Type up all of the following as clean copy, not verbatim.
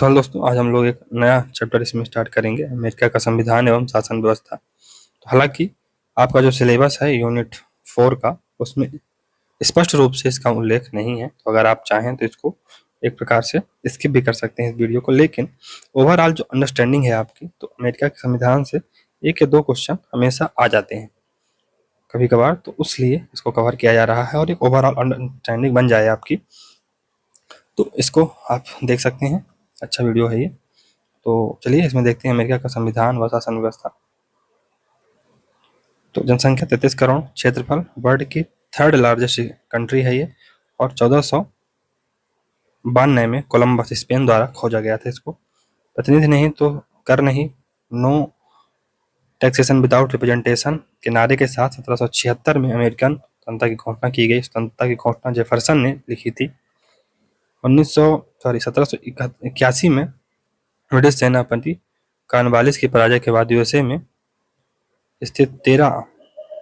तो हेलो दोस्तों, आज हम लोग एक नया चैप्टर इसमें स्टार्ट करेंगे, अमेरिका का संविधान एवं शासन व्यवस्था। तो हालांकि आपका जो सिलेबस है यूनिट 4 का, उसमें स्पष्ट रूप से इसका उल्लेख नहीं है। तो अगर आप चाहें तो इसको एक प्रकार से स्किप भी कर सकते हैं इस वीडियो को। लेकिन ओवरऑल जो अंडरस्टैंडिंग है आपकी, तो अमेरिका के संविधान से 1 या 2 क्वेश्चन हमेशा आ जाते हैं कभी कभार, तो उसलिए इसको कवर किया जा रहा है और एक ओवरऑल अंडरस्टैंडिंग बन जाए आपकी। तो इसको आप देख सकते हैं, अच्छा वीडियो है ये। तो चलिए इसमें देखते हैं अमेरिका का संविधान व शासन व्यवस्था। तो जनसंख्या 33 करोड़, क्षेत्रफल वर्ल्ड की 3rd लार्जेस्ट कंट्री है ये, और 1492 में कोलंबस स्पेन द्वारा खोजा गया था इसको। प्रतिनिधि नहीं तो कर नहीं, नो टैक्सेशन विदाउट रिप्रेजेंटेशन के नारे के साथ 1776 में अमेरिकन स्वतंत्रता की घोषणा की गई। स्वतंत्रता की घोषणा जेफरसन ने लिखी थी। 1781 में ब्रिटिश सेनापति कॉर्नवालिस की पराजय के बाद यूएसए में स्थित 13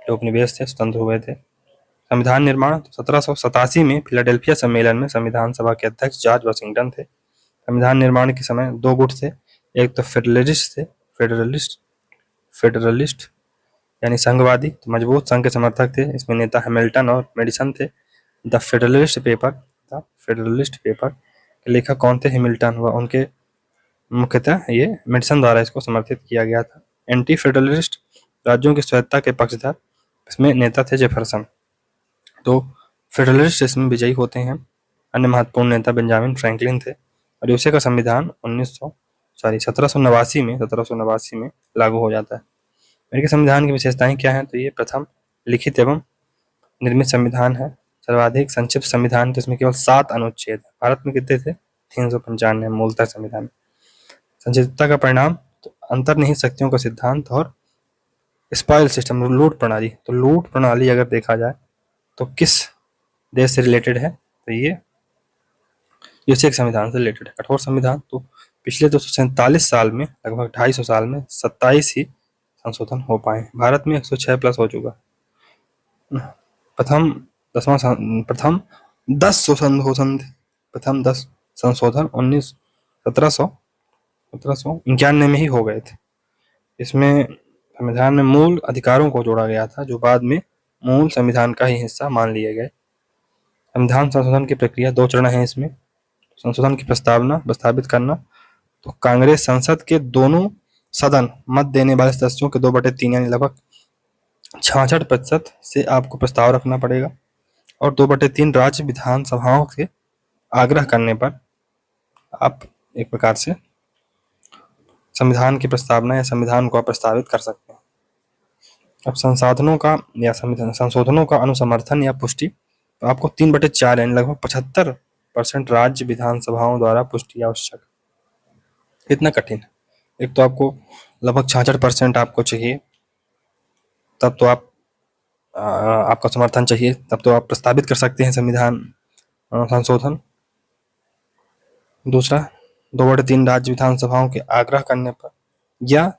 जो उपनिवेश थे स्वतंत्र हुए थे। संविधान निर्माण 1787 में फिलाडेल्फिया सम्मेलन में संविधान सभा के अध्यक्ष जॉर्ज वाशिंगटन थे। संविधान निर्माण के समय 2 गुट थे, एक तो फेडरलिस्ट थे, फेडरलिस्ट यानी संघवादी, तो मजबूत संघ के समर्थक थे। इसमें नेता हैमिल्टन और मेडिसन थे। द फेडरलिस्ट पेपर के लेखक कौन थे? हैमिल्टन, व उनके मुख्यतः ये मेडिसन द्वारा इसको समर्थित किया गया था। एंटी फेडरलिस्ट राज्यों की स्वायत्तता के पक्षधर, इसमें नेता थे जेफरसन। तो फेडरलिस्ट इसमें विजयी होते हैं। अन्य महत्वपूर्ण नेता बेंजामिन फ्रैंकलिन थे। और यूएसए का संविधान 1789 में लागू हो जाता है। अमेरिकी संविधान की विशेषताएं क्या हैं? तो ये प्रथम लिखित एवं निर्मित संविधान है, सर्वाधिक संक्षिप्त संविधान, जिसमें केवल 7 अनुच्छेद। भारत में कितने थे? 395 मूलतः संविधान। संक्षिप्तता का परिणाम तो अंतर्निहित शक्तियों का सिद्धांत और स्पॉइल सिस्टम, लूट प्रणाली। तो लूट प्रणाली अगर देखा जाए तो किस देश से रिलेटेड है? तो ये यूएसए के संविधान से रिलेटेड है। कठोर संविधान तो पिछले 247 साल में, लगभग 250 साल में 27 ही संशोधन हो पाए। भारत में 106+ हो चुका। प्रथम 10 संशोधन 1791 में ही हो गए थे। इसमें संविधान में मूल अधिकारों को जोड़ा गया था, जो बाद में मूल संविधान का ही हिस्सा मान लिए गए। संविधान संशोधन की प्रक्रिया 2 चरण है इसमें। संशोधन की प्रस्तावित करना, तो कांग्रेस संसद के दोनों सदन मत देने वाले सदस्यों के 2/3 यानी लगभग 66% से आपको प्रस्ताव रखना पड़ेगा, और 2/3 राज्य विधानसभाओं के आग्रह करने पर आप एक प्रकार से संविधान की प्रस्तावना या संविधान को प्रस्तावित कर सकते हैं। अब संशोधनों का अनुसमर्थन या पुष्टि, तो आपको 3/4 यानी लगभग 75% राज्य विधानसभाओं द्वारा पुष्टि आवश्यक। इतना कठिन है। एक तो आपको लगभग 66% आपको चाहिए, तब तो आपका समर्थन चाहिए, तब तो आप प्रस्तावित कर सकते हैं संविधान संशोधन। दूसरा, 2/3 राज्य विधानसभाओं के आग्रह करने पर, या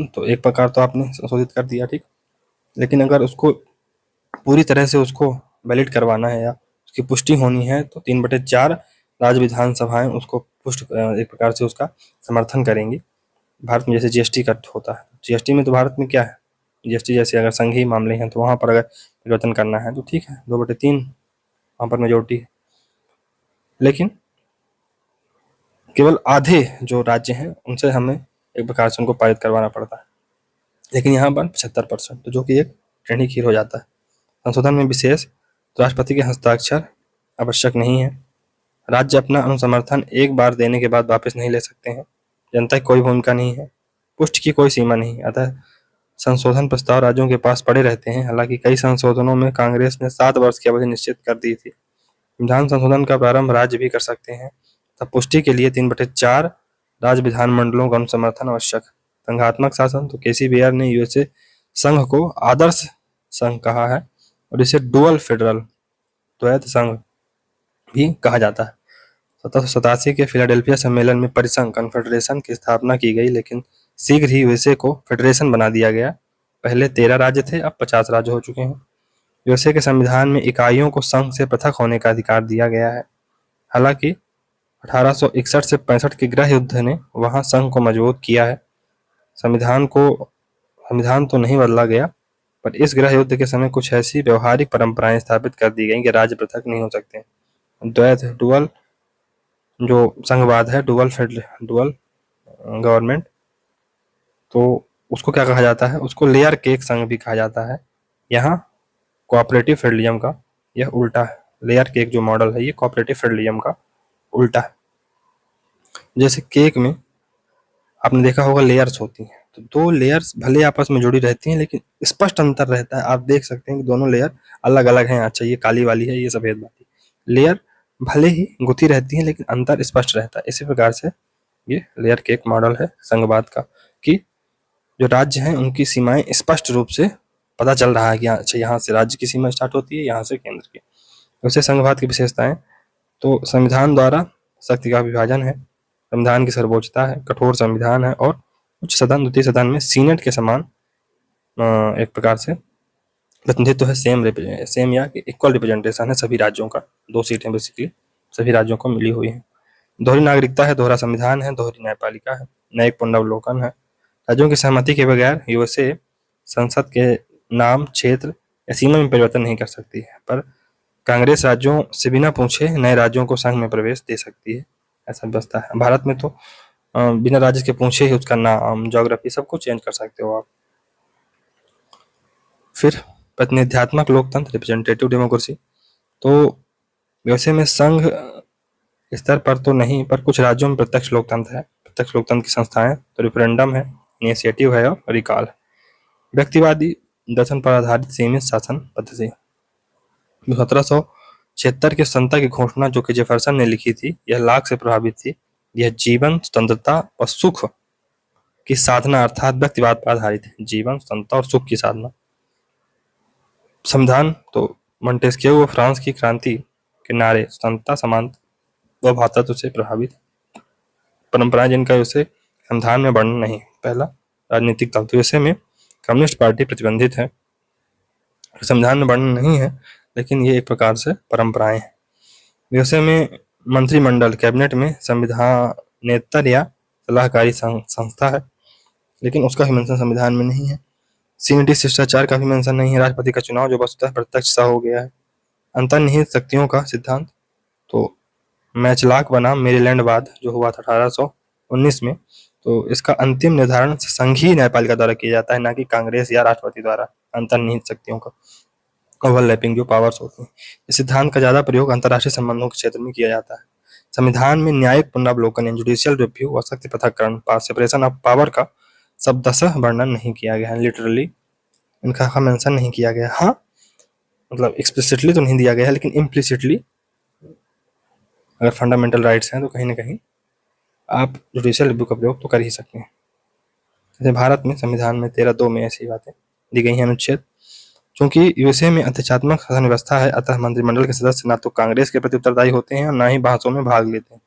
तो एक प्रकार तो आपने संशोधित कर दिया, ठीक। लेकिन अगर उसको पूरी तरह से उसको वैलिड करवाना है या उसकी पुष्टि होनी है, तो 3/4 राज्य विधानसभाएं उसको एक प्रकार से उसका समर्थन करेंगी। भारत में जैसे जीएसटी कट होता है, जीएसटी में तो भारत में क्या है, जीएसटी जैसे अगर संघीय मामले हैं तो वहां पर अगर परिवर्तन करना है तो ठीक है, 2/3 वहां पर मेजोरिटी है। लेकिन केवल आधे जो राज्य हैं उनसे हमें एक प्रकार से उनको पारित करवाना पड़ता है। लेकिन यहाँ पर 75%, तो जो कि एक टेढ़ी खीर हो जाता है। संशोधन में विशेष राष्ट्रपति के हस्ताक्षर आवश्यक नहीं है। राज्य अपना अनुसमर्थन एक बार देने के बाद वापस नहीं ले सकते हैं। जनता की कोई भूमिका नहीं है। पुष्टि की कोई सीमा नहीं। अतः संशोधन प्रस्ताव राज्यों के पास पड़े रहते हैं। हालांकि कई संशोधनों में कांग्रेस ने 7 वर्ष की अवधि निश्चित कर दी थी। संविधान संशोधन का प्रारंभ राज्य भी कर सकते हैं। तब पुष्टि के लिए 3/4 राज्य विधानमंडलों का अनुसमर्थन आवश्यक। संघात्मक शासन, तो केसी बेयर ने यूएसए संघ को आदर्श संघ कहा है, और इसे डुअल फेडरल, द्वैत संघ भी कहा जाता है। 1787 के फिलाडेल्फिया सम्मेलन में परिसंघ कन्फेडरेशन की स्थापना की गई, लेकिन शीघ्र ही यूएसए को फेडरेशन बना दिया गया। पहले 13 राज्य थे, अब 50 राज्य हो चुके हैं। यूएसए के संविधान में इकाइयों को संघ से पृथक होने का अधिकार दिया गया है। हालांकि 1861 से 65 के गृह युद्ध ने वहां संघ को मजबूत किया है। संविधान तो नहीं बदला गया, पर इस गृह युद्ध के समय कुछ ऐसी व्यवहारिक परंपराएं स्थापित कर दी गई कि राज्य पृथक नहीं हो सकते। द्वैध डुअल जो संघवाद है, डुअल गवर्नमेंट, तो उसको क्या कहा जाता है? उसको लेयर केक संघ भी कहा जाता है। यहाँ कोऑपरेटिव फेडरलिज्म का यह उल्टा है। लेयर केक जो मॉडल है ये कोऑपरेटिव फेडरलिज्म का उल्टा है। जैसे केक में आपने देखा होगा लेयर्स होती हैं, तो दो लेयर्स भले आपस में जुड़ी रहती हैं लेकिन स्पष्ट अंतर रहता है। आप देख सकते हैं कि दोनों लेयर अलग अलग हैं। अच्छा, ये काली वाली है, ये सफेद वाली। लेयर भले ही गुथी रहती है लेकिन अंतर स्पष्ट रहता है। इसी प्रकार से ये लेयर केक मॉडल है संघवाद का, कि जो राज्य हैं उनकी सीमाएं स्पष्ट रूप से पता चल रहा है कि अच्छा यहाँ से राज्य की सीमा स्टार्ट होती है, यहाँ से केंद्र की। वैसे संघवाद की विशेषताएं तो संविधान द्वारा शक्ति का विभाजन है, संविधान की सर्वोच्चता है, कठोर संविधान है और उच्च सदन द्वितीय सदन में सीनेट के समान एक प्रकार से प्रतिनिधित्व है। सेम या इक्वल रिप्रेजेंटेशन है सभी राज्यों का। 2 सीटें बेसिकली सभी राज्यों को मिली हुई हैं। दोहरी नागरिकता है, दोहरा संविधान है, दोहरी न्यायपालिका है, न्यायिक पुनरावलोकन है। राज्यों की सहमति के बगैर यूएसए संसद के नाम, क्षेत्र या सीमा में परिवर्तन नहीं कर सकती है, पर कांग्रेस राज्यों से बिना पूछे नए राज्यों को संघ में प्रवेश दे सकती है। ऐसा व्यवस्था है। भारत में तो बिना राज्य के पूछे ही उसका नाम, ज्योग्राफी सब कुछ चेंज कर सकते हो आप। फिर प्रतिनिध्यात्मक लोकतंत्र, रिप्रेजेंटेटिव डेमोक्रेसी, तो वैसे में संघ स्तर पर तो नहीं, पर कुछ राज्यों में प्रत्यक्ष लोकतंत्र है। प्रत्यक्ष लोकतंत्र की संस्थाएं तो रेफरेंडम है, इनिशिएटिव है और रिकॉल है। व्यक्तिवादी दर्शन पर आधारित सीमित शासन पद्धति। 1776 की स्वतंत्रता की घोषणा जो कि जेफरसन ने लिखी थी, यह लाख से प्रभावित थी। यह जीवन, स्वतंत्रता और सुख की साधना अर्थात व्यक्तिवाद पर आधारित है। जीवन, स्वतंत्रता और सुख की साधना। संविधान तो मोंटेस्क्यू व फ्रांस की क्रांति के नारे स्वतंत्रता, समानता व भातृत्व से प्रभावित। परंपराएं जिनका उसे संविधान में वर्णन नहीं। पहला, राजनीतिक दल, तो ऐसे में कम्युनिस्ट पार्टी प्रतिबंधित है, संविधान में वर्णन नहीं है, लेकिन ये एक प्रकार से परंपराएं हैं। वैसे में मंत्रिमंडल, कैबिनेट में संविधानेतर या सलाहकारी संस्था है, लेकिन उसका भी मेंशन संविधान में नहीं है। सीनेटी शिष्टाचार का भी मेंशन नहीं है। राष्ट्रपति का चुनाव जो वस्तुतः प्रत्यक्ष सा हो गया है। अंतर्निहित शक्तियों का सिद्धांत, तो मैचलॉक बनाम मेरीलैंडवाद जो हुआ था 1819 में, तो इसका अंतिम निर्धारण संघीय न्यायपालिका द्वारा किया जाता है, ना कि कांग्रेस या राष्ट्रपति द्वारा। अंतर्निहित शक्तियों का ओवरलैपिंग जो पावर्स होती हैं, इस सिद्धांत का ज्यादा प्रयोग अंतर्राष्ट्रीय संबंधों के क्षेत्र में किया जाता है। संविधान में न्यायिक पुनरावलोकन, जुडिशियल रिव्यू और शक्ति पृथक्करण, सेपरेशन ऑफ पावर का शब्दशः वर्णन नहीं किया गया है। लिटरली इनका मेंशन नहीं किया गया। हाँ, मतलब एक्सप्लिसिटली तो नहीं दिया गया है, लेकिन इम्प्लिसिटली अगर फंडामेंटल राइट्स हैं तो कहीं ना कहीं आप जुडिशियल रिव्यू का प्रयोग तो कर ही सकते हैं। जैसे भारत में संविधान में 13(2) में ऐसी बातें दी गई हैं अनुच्छेद। चूंकि यूएसए में अध्यक्षात्मक शासन व्यवस्था है, अतः मंत्रिमंडल के सदस्य ना तो कांग्रेस के प्रति उत्तरदायी होते हैं और ना ही बहसों में भाग लेते हैं।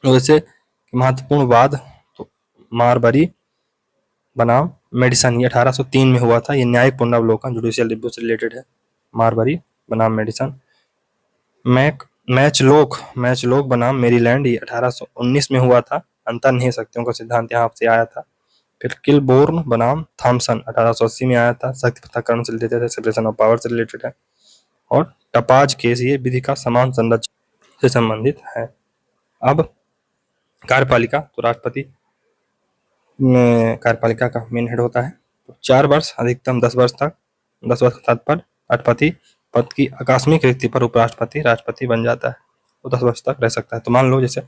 वैसे महत्वपूर्ण वाद तो मारबरी बनाम मेडिसन, ये 1803 में हुआ था। ये न्यायिक पुनरावलोकन, जुडिशियल रिव्यू से रिलेटेड है। मारबरी बनाम मेडिसन। मैचलोक बनाम मेरीलैंड, ये 1819 में हुआ था। अंतर्निहित शक्तियों का सिद्धांत यहाँ से आया था। फिर किलबोर्न बनाम थॉमसन 1880 में आया था, शक्ति पृथक्करण से रिलेटेड है, सेपरेशन ऑफ पावर से रिलेटेड है। और टपाज केस, ये विधि का समान संरक्षण से संबंधित है। अब कार्यपालिका, तो राष्ट्रपति में कार्यपालिका का मेन हेड होता है। तो 4 वर्ष अधिकतम 10 वर्ष तक, 10 वर्ष का तात्पर्य राष्ट्रपति पद की आकस्मिक रिक्ति पर उपराष्ट्रपति राष्ट्रपति बन जाता है, तो 10 वर्ष तक रह सकता है। तो मान लो जैसे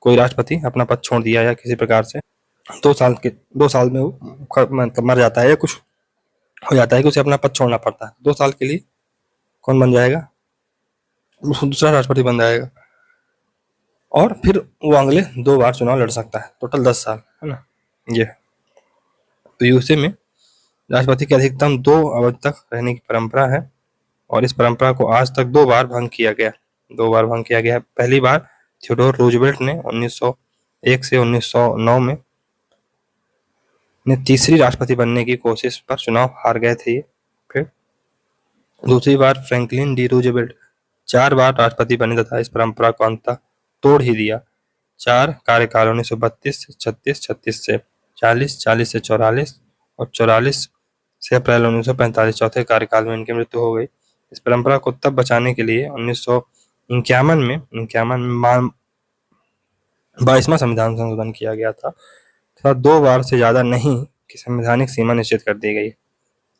कोई राष्ट्रपति अपना पद छोड़ दिया या किसी प्रकार से 2 साल में वो मतलब मर जाता है या कुछ हो जाता है कि उसे अपना पद छोड़ना पड़ता है, 2 साल के लिए कौन बन जाएगा? दूसरा राष्ट्रपति बन जाएगा। और फिर वो अगले 2 बार चुनाव लड़ सकता है, टोटल 10 साल, है ना। ये तो यूएसए में राष्ट्रपति की अधिकतम 2 अवधि तक रहने की परंपरा है, और इस परंपरा को आज तक 2 बार भंग किया गया। 2 बार भंग किया गया है। पहली बार थियोडोर रूजवेल्ट ने 1901 से 1909 में तीसरी राष्ट्रपति बनने की कोशिश पर चुनाव हार गए थे। फिर दूसरी बार फ्रैंकलिन डी रूजवेल्ट 4 बार राष्ट्रपति बने तथा इस परंपरा को अंततः तोड़ ही दिया। 4 कार्यकाल 1932 से 36, 36 से 40, 40 से 44 और 44 से अप्रैल 1945 चौथे कार्यकाल में इनकी मृत्यु हो गई। इस परंपरा को तब बचाने के लिए 1951 में 22वां संविधान संशोधन किया गया था तथा 2 बार से ज्यादा नहीं की संवैधानिक सीमा निश्चित कर दी गई।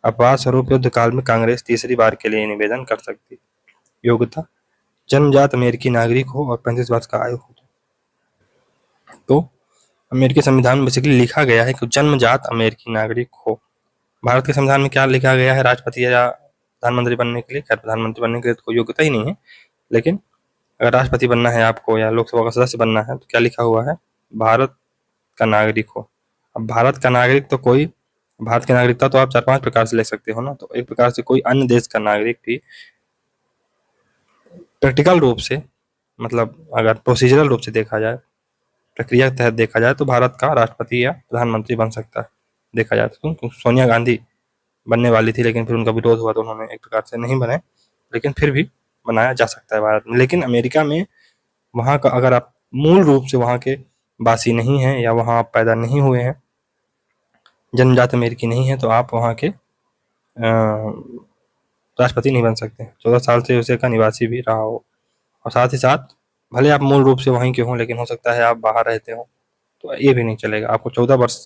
अपवाद स्वरूप युद्ध काल में कांग्रेस तीसरी बार के लिए निवेदन कर सकती। योग्यता: जन्मजात अमेरिकी नागरिक हो और 35 वर्ष का आयु हो। तो अमेरिकी संविधान में बेसिकली लिखा गया है कि जन्मजात अमेरिकी नागरिक हो। भारत के संविधान में क्या लिखा गया है राष्ट्रपति या प्रधानमंत्री बनने के लिए? खैर, प्रधानमंत्री बनने के लिए तो कोई योग्यता ही नहीं है, लेकिन अगर राष्ट्रपति बनना है आपको या लोकसभा का सदस्य बनना है तो क्या लिखा हुआ है? भारत का नागरिक हो। अब भारत का नागरिक तो कोई, भारत की नागरिकता तो आप 4-5 प्रकार से ले सकते हो ना, तो एक प्रकार से कोई अन्य देश का नागरिक भी प्रैक्टिकल रूप से, मतलब अगर प्रोसीजरल रूप से देखा जाए, प्रक्रिया के तहत देखा जाए तो भारत का राष्ट्रपति या प्रधानमंत्री बन सकता है। देखा जाए तो सोनिया गांधी बनने वाली थी, लेकिन फिर उनका विरोध हुआ तो उन्होंने एक प्रकार से नहीं बने, लेकिन फिर भी बनाया जा सकता है भारत में। लेकिन अमेरिका में वहाँ का अगर आप मूल रूप से वहाँ के वासी नहीं हैं या वहाँ आप पैदा नहीं हुए हैं, जन्मजात अमेरिकी नहीं है, तो आप वहाँ के राष्ट्रपति नहीं बन सकते। 14 साल से उसे का निवासी भी रहा हो, और साथ ही साथ भले आप मूल रूप से वहीं के हों, लेकिन हो सकता है आप बाहर रहते हो, तो ये भी नहीं चलेगा। आपको 14 वर्ष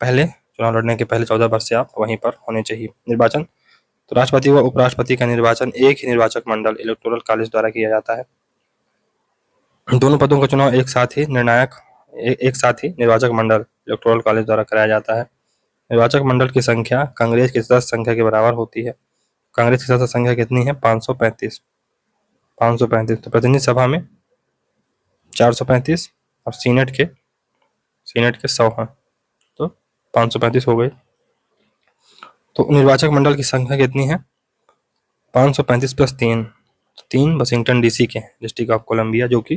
पहले, चुनाव लड़ने के पहले 14 वर्ष से आप वहीं पर होने चाहिए। निर्वाचन: तो राष्ट्रपति व उपराष्ट्रपति का निर्वाचन एक ही निर्वाचक मंडल इलेक्टोरल कॉलेज द्वारा किया जाता है। दोनों पदों का चुनाव एक साथ ही निर्वाचक मंडल इलेक्टोरल कॉलेज द्वारा कराया जाता है। निर्वाचक मंडल की संख्या कांग्रेस की सदस्य संख्या के बराबर होती है। कांग्रेस की सदस्य संख्या कितनी है? 535। तो प्रतिनिधि सभा में 435 और सीनेट के 100 हैं, तो 535 हो गए। तो निर्वाचक मंडल की संख्या कितनी है? 535 प्लस 3 वाशिंगटन डीसी के, डिस्ट्रिक्ट ऑफ कोलंबिया, जो कि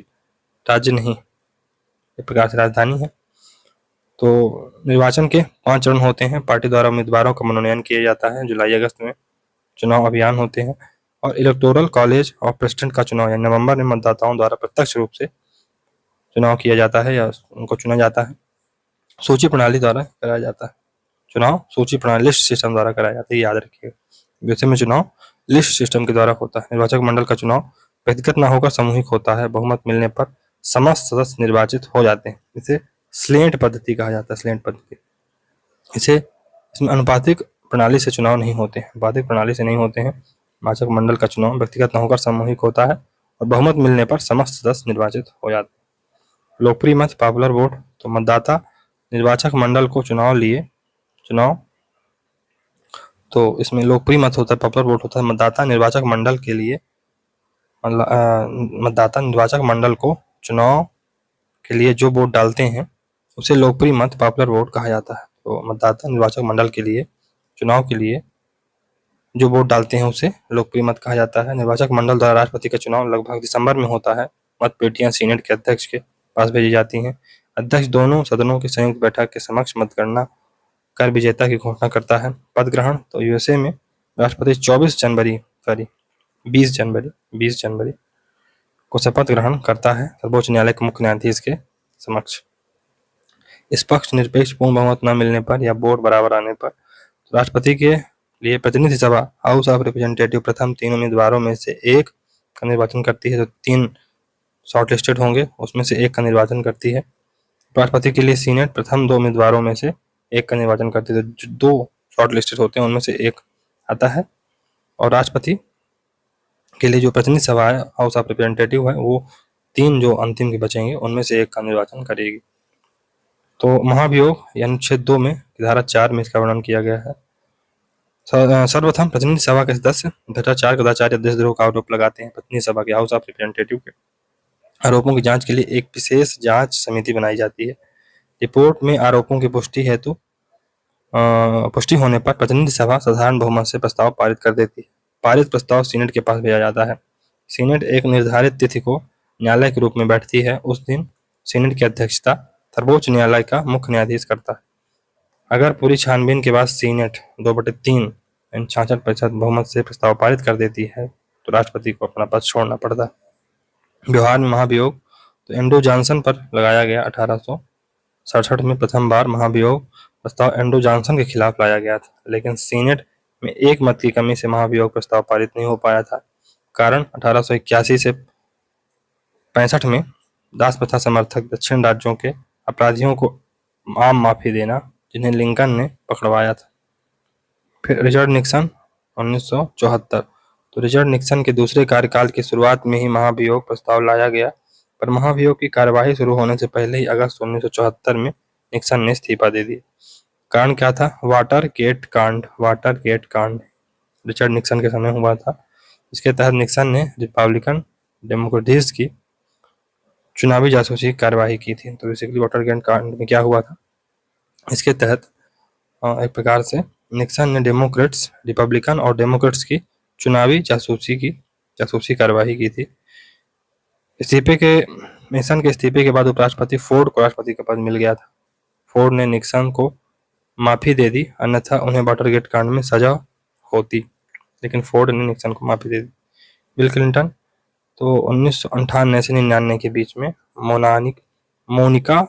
राज्य नहीं, एक प्रकार से राजधानी है। तो निर्वाचन के 5 चरण होते हैं। पार्टी द्वारा उम्मीदवारों का मनोनयन किया जाता है। जुलाई अगस्त में चुनाव अभियान होते हैं और इलेक्टोरल कॉलेज और प्रेसिडेंट का चुनाव नवंबर में मतदाताओं द्वारा प्रत्यक्ष रूप से चुनाव किया जाता है या उनको चुना जाता है। सूची प्रणाली द्वारा कराया जाता है चुनाव, सूची प्रणाली लिस्ट सिस्टम द्वारा कराया जाता है, याद रखिएगा। वैसे में चुनाव लिस्ट सिस्टम के द्वारा होता है। निर्वाचक मंडल का चुनाव व्यक्तिगत न होकर सामूहिक होता है। बहुमत मिलने पर समस्त सदस्य निर्वाचित हो जाते हैं। इसे स्लेंट पद्धति कहा जाता है। स्लेंट पद्धति, इसमें अनुपातिक प्रणाली से चुनाव नहीं होते हैं। अनुपातिक प्रणाली से नहीं होते हैं। निर्वाचक मंडल का चुनाव व्यक्तिगत न होकर सामूहिक होता है और बहुमत मिलने पर समस्त सदस्य निर्वाचित हो जाते हैं। लोकप्रिय मत, पॉपुलर वोट: तो मतदाता निर्वाचक मंडल को चुनाव तो इसमें लोकप्रिय मत होता है, पॉपुलर वोट होता है। मतदाता निर्वाचक मंडल को चुनाव के लिए जो वोट डालते हैं उसे लोकप्रिय मत, पॉपुलर वोट कहा जाता है। तो मतदाता निर्वाचक मंडल के लिए चुनाव के लिए जो वोट डालते हैं उसे लोकप्रिय मत कहा जाता है। निर्वाचक मंडल द्वारा राष्ट्रपति का चुनाव लगभग दिसंबर में होता है। मत पेटियां सीनेट के अध्यक्ष के पास भेजी जाती हैं। अध्यक्ष दोनों सदनों की संयुक्त बैठक के समक्ष मतगणना कर विजेता की घोषणा करता है। पद ग्रहण: तो यूएसए में राष्ट्रपति 20 जनवरी को शपथ ग्रहण करता है सर्वोच्च न्यायालय के मुख्य न्यायाधीश के समक्ष। स्पष्ट निरपेक्ष पूर्ण बहुमत न मिलने पर या वोट बराबर आने पर तो राष्ट्रपति के लिए प्रतिनिधि सभा हाउस ऑफ रिप्रेजेंटेटिव प्रथम 3 उम्मीदवारों में से एक का निर्वाचन करती है। तो 3 शॉर्टलिस्टेड होंगे, उसमें से एक का निर्वाचन करती है। राष्ट्रपति के लिए सीनेट प्रथम 2 उम्मीदवारों में से एक का निर्वाचन करती है। तो जो 2 शॉर्टलिस्टेड होते हैं उनमें से एक आता है, और राष्ट्रपति के लिए जो प्रतिनिधि सभा है, हाउस ऑफ रिप्रेजेंटेटिव है, वो 3 जो अंतिम के बचेंगे उनमें से एक का निर्वाचन करेगी। तो महाभियोग या अनुच्छेद 2 में धारा 4 में इसका वर्णन किया गया है। सर्वप्रथम प्रतिनिधि सभा के सदस्य भ्रष्टाचार, कदाचार या देशद्रोह का आरोप लगाते हैं। प्रतिनिधि सभा के हाउस ऑफ रिप्रेजेंटेटिव के आरोपों की जांच के लिए एक विशेष जांच समिति बनाई जाती है। रिपोर्ट में आरोपों की पुष्टि होने पर प्रतिनिधि सभा साधारण बहुमत से प्रस्ताव पारित कर देती है। पारित प्रस्ताव सीनेट के पास भेजा जाता है। सीनेट एक निर्धारित तिथि को न्यायालय के रूप में बैठती है। उस दिन सीनेट की अध्यक्षता सर्वोच्च न्यायालय का मुख्य न्यायाधीश करता है। अगर पूरी छानबीन के बाद सीनेट 2/3 66% बहुमत से प्रस्ताव पारित कर देती है तो राष्ट्रपति को अपना पद छोड़ना पड़ता है। व्यवहार में महाभियोग तो एंड्रू जॉनसन पर लगाया गया 1867 में प्रथम बार महाभियोग प्रस्ताव एंड्रू जॉनसन के खिलाफ लाया गया था, लेकिन सीनेट में एक मत की कमी से महाभियोग प्रस्ताव पारित नहीं हो पाया था। कारण 1881 से 65 में दास प्रथा समर्थक दक्षिण राज्यों के अपराधियों को आम माफी देना, जिन्हें लिंकन ने पकड़वाया था। फिर रिचर्ड निक्सन 1974। तो रिचर्ड निक्सन के दूसरे कार्यकाल की शुरुआत में ही महाभियोग प्रस्ताव लाया गया, पर महाभियोग की कार्यवाही शुरू होने से पहले ही अगस्त 1974 में निक्सन ने इस्तीफा दे दिया। कारण क्या था? वाटरगेट कांड रिचर्ड निक्सन के समय हुआ था। इसके तहत निक्सन ने रिपब्लिकन डेमोक्रेट्स की चुनावी जासूसी की कार्यवाही की थी। तो बेसिकली वाटरगेट कांड में क्या हुआ था, इसके तहत एक प्रकार से निक्सन ने डेमोक्रेट्स, रिपब्लिकन और डेमोक्रेट्स की चुनावी जासूसी कार्यवाही की थी। निक्सन के इस्तीफे के बाद उपराष्ट्रपति फोर्ड को राष्ट्रपति का पद मिल गया था। फोर्ड ने निक्सन को माफी दे दी, अन्यथा उन्हें वाटरगेट कांड में सजा होती, लेकिन फोर्ड ने निक्सन को माफी दे दी। बिल क्लिंटन, तो 1998 से 99 के बीच में मोनिका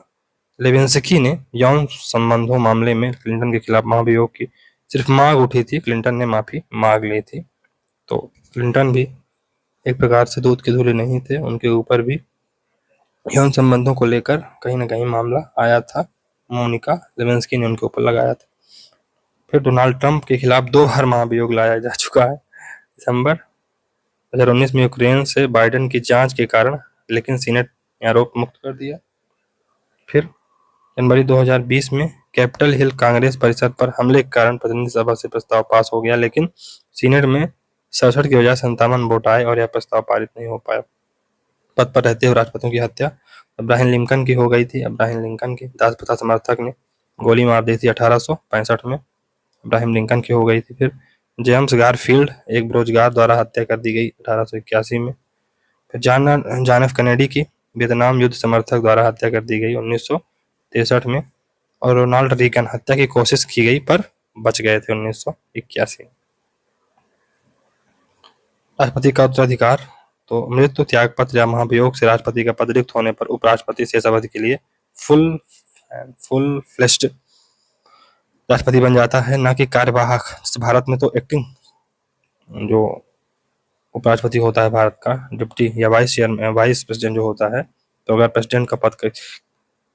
लेविंस्की ने यौन संबंधों मामले में क्लिंटन के खिलाफ महाभियोग की सिर्फ मांग उठी थी, क्लिंटन ने माफी मांग ली थी। तो क्लिंटन भी एक प्रकार से दूध के धुले नहीं थे, उनके ऊपर भी यौन संबंधों को लेकर कहीं ना कहीं मामला आया था, मोनिका लेविंस्की ने उनके ऊपर लगाया था। फिर डोनाल्ड ट्रंप के खिलाफ 2 बार महाभियोग लाया जा चुका है। दिसंबर 2019 में यूक्रेन से बाइडेन की जांच के कारण, लेकिन सीनेट ने आरोप मुक्त कर दिया। फिर जनवरी 2020 में कैपिटल हिल कांग्रेस परिसर पर हमले के कारण प्रतिनिधि सभा से प्रस्ताव पास हो गया, लेकिन सीनेट में 67 की वजह 57 वोट आए और यह प्रस्ताव पारित नहीं हो पाया। पद पर रहते हुए राष्ट्रपतियों की हत्या अब्राहम लिंकन की हो गई थी। अब्राहम लिंकन की दास प्रथा समर्थक ने गोली मार दी थी 1865 में, अब्राहम लिंकन की हो गई थी। फिर जेम्स गारफील्ड, एक बेरोजगार द्वारा हत्या कर दी गई 1881 में। फिर जॉन एफ कैनेडी की वियतनाम युद्ध समर्थक द्वारा हत्या कर दी गई 1963 में। और रोनाल्ड रीगन, हत्या की कोशिश की गई पर बच गए थे 1981 में। राष्ट्रपति का उत्तराधिकार, तो मृत्यु, त्यागपत्र या महाभियोग से राष्ट्रपति का पद रिक्त होने पर उपराष्ट्रपति शेष अवधि के लिए फुल फ्लेश्ड राष्ट्रपति बन जाता है, ना कि कार्यवाहक। भारत में तो एक्टिंग जो उपराष्ट्रपति होता है भारत का, डिप्टी या वाइस प्रेसिडेंट जो होता है, तो अगर प्रेसिडेंट का पद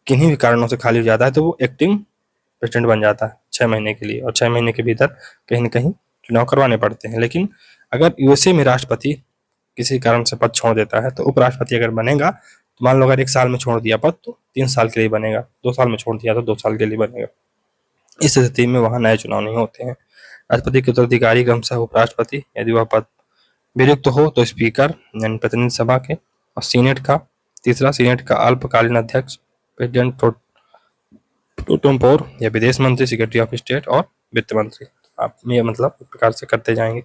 किन्हीं भी कारणों से खाली हो जाता है तो वो एक्टिंग प्रेसिडेंट बन जाता है 6 महीने के लिए, और 6 महीने के भीतर कहीं ना कहीं चुनाव करवाने पड़ते हैं। लेकिन अगर यूएसए में राष्ट्रपति किसी कारण से पद छोड़ देता है, तो उपराष्ट्रपति अगर बनेगा, तो मान लो अगर 1 साल में छोड़ दिया पद तो 3 साल के लिए बनेगा, 2 साल में छोड़ दिया तो 2 साल के लिए बनेगा। इस स्थिति में वहां नए चुनाव नहीं होते हैं। राष्ट्रपति के उत्तराधिकारी क्रमशः उपराष्ट्रपति, यदि वह पद विरुक्त हो तो स्पीकर यानी प्रतिनिधि सभा के, और सीनेट का अल्पकालीन अध्यक्ष प्रेसिडेंट प्रो टेम्पोर या विदेश मंत्री, सेक्रेटरी ऑफ स्टेट और वित्त मंत्री। आप ये मतलब एक प्रकार से करते जाएंगे।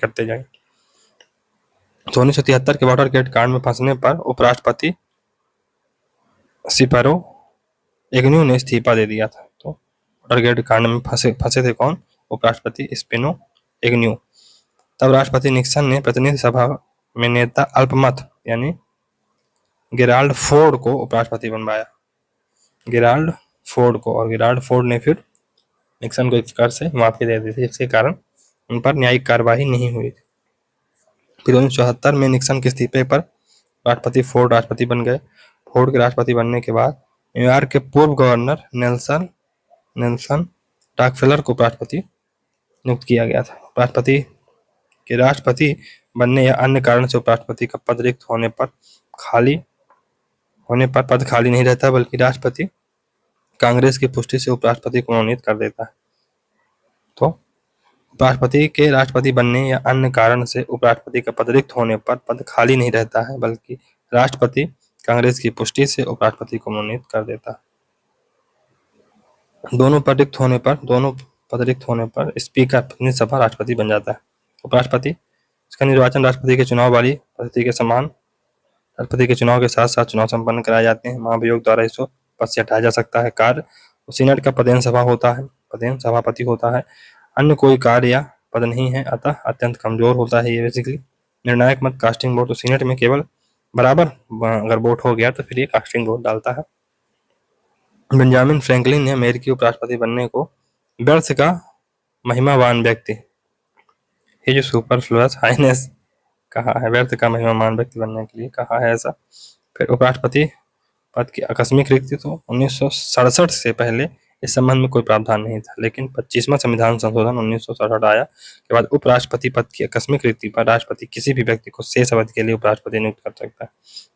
तो 1973 के वाटरगेट कांड में फंसने पर उपराष्ट्रपति स्पिरो एग्न्यू ने इस्तीफा दे दिया था। तो वाटरगेट कांड में फंसे थे कौन? उपराष्ट्रपति स्पिरो एग्न्यू। तब राष्ट्रपति निक्सन ने प्रतिनिधि सभा में नेता अल्पमत यानी गेराल्ड फोर्ड को उपराष्ट्रपति बनवाया, और गेराल्ड फोर्ड ने फिर निक्सन को एक प्रकार से माफी दे दी थी, जिसके कारण उन पर न्यायिक कार्यवाही नहीं हुई थी। फिर 1974 में निक्सन के इस्तीफे पर राष्ट्रपति फोर्ड राष्ट्रपति बन गए। फोर्ड के राष्ट्रपति बनने के बाद न्यूयॉर्क के पूर्व गवर्नर नेल्सन रॉकफेलर को उपराष्ट्रपति नियुक्त किया गया था। राष्ट्रपति बनने या अन्य कारण से उपराष्ट्रपति का पद रिक्त होने पर पद खाली नहीं रहता, बल्कि राष्ट्रपति कांग्रेस की पुष्टि से उपराष्ट्रपति को मनोनीत कर देता है। तो उपराष्ट्रपति के राष्ट्रपति बनने या अन्य कारण से उपराष्ट्रपति का पद रिक्त होने पर पद खाली नहीं रहता है, बल्कि राष्ट्रपति कांग्रेस की पुष्टि से उपराष्ट्रपति को मनोनीत कर देता है। दोनों पद रिक्त होने पर स्पीकर प्रतिनिधि सभा राष्ट्रपति बन जाता है। उपराष्ट्रपति, इसका निर्वाचन राष्ट्रपति के चुनाव वाली पद्धति के समान राष्ट्रपति के चुनाव के साथ साथ चुनाव संपन्न कराए जाते हैं। महाभियोग द्वारा इसको पद से हटाया जा सकता है। कार्य, सीनेट का पदेन सभापति होता है। अन्य कोई कार्य या पद नहीं है, अतः अत्यंत कमजोर होता है ये बेसिकली। निर्णायक मत कास्टिंग वोट, तो सीनेट में केवल बराबर अगर वोट हो गया तो फिर ये कास्टिंग वोट डालता है। बेंजामिन फ्रैंकलिन ने अमेरिकी उपराष्ट्रपति बनने को व्यर्थ का महिमावान व्यक्ति, ये जो सुपरफ्लुअस हाइनेस कहा है, व्यर्थ का महिमावान व्यक्ति बनने के लिए कहा है ऐसा। फिर उपराष्ट्रपति पद की आकस्मिक रिक्ति तो 1967 से पहले इस संबंध में कोई प्रावधान नहीं था, लेकिन 25वां संविधान संशोधन 1967 आया के बाद उपराष्ट्रपति पद की आकस्मिक रिक्ति पर राष्ट्रपति किसी भी व्यक्ति को शेष अवधि के लिए उपराष्ट्रपति नियुक्त कर सकता है,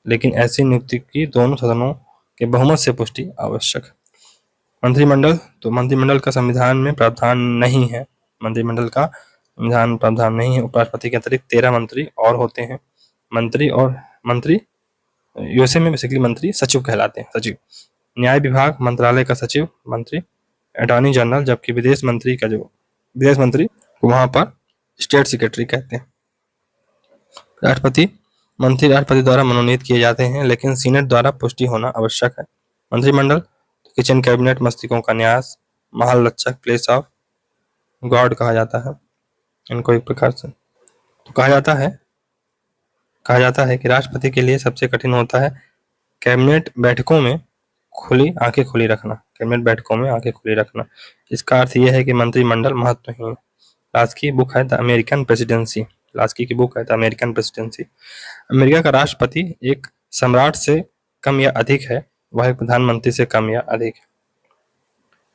लेकिन ऐसी नियुक्ति की दोनों सदनों के बहुमत से पुष्टि आवश्यक है। मंत्रिमंडल, तो मंत्रिमंडल का संविधान में प्रावधान नहीं है, मंत्रिमंडल का संविधान प्रावधान नहीं है। उपराष्ट्रपति के अतिरिक्त 13 मंत्री और होते हैं। मंत्री यूएसए में बेसिकली मंत्री सचिव कहलाते हैं, सचिव। न्याय विभाग मंत्रालय का सचिव मंत्री, अटॉर्नी जनरल, जबकि विदेश मंत्री को वहां पर स्टेट सेक्रेटरी कहते हैं। मंत्री राष्ट्रपति द्वारा मनोनीत किए जाते हैं, लेकिन सीनेट द्वारा पुष्टि होना आवश्यक है। मंत्रिमंडल, किचन कैबिनेट मस्तिष्कों का न्यास, महाल रक्षक, प्लेस ऑफ गॉड कहा जाता है इनको एक प्रकार से। तो कहा जाता है कि राष्ट्रपति के लिए सबसे कठिन होता है कैबिनेट बैठकों में आंखें खुली रखना। इसका अर्थ यह है कि मंत्रिमंडल महत्वहीन है। लास्की की बुक है द अमेरिकन प्रेसिडेंसी। अमेरिका का राष्ट्रपति एक सम्राट से कम या अधिक है, वह एक प्रधानमंत्री से कम या अधिक है।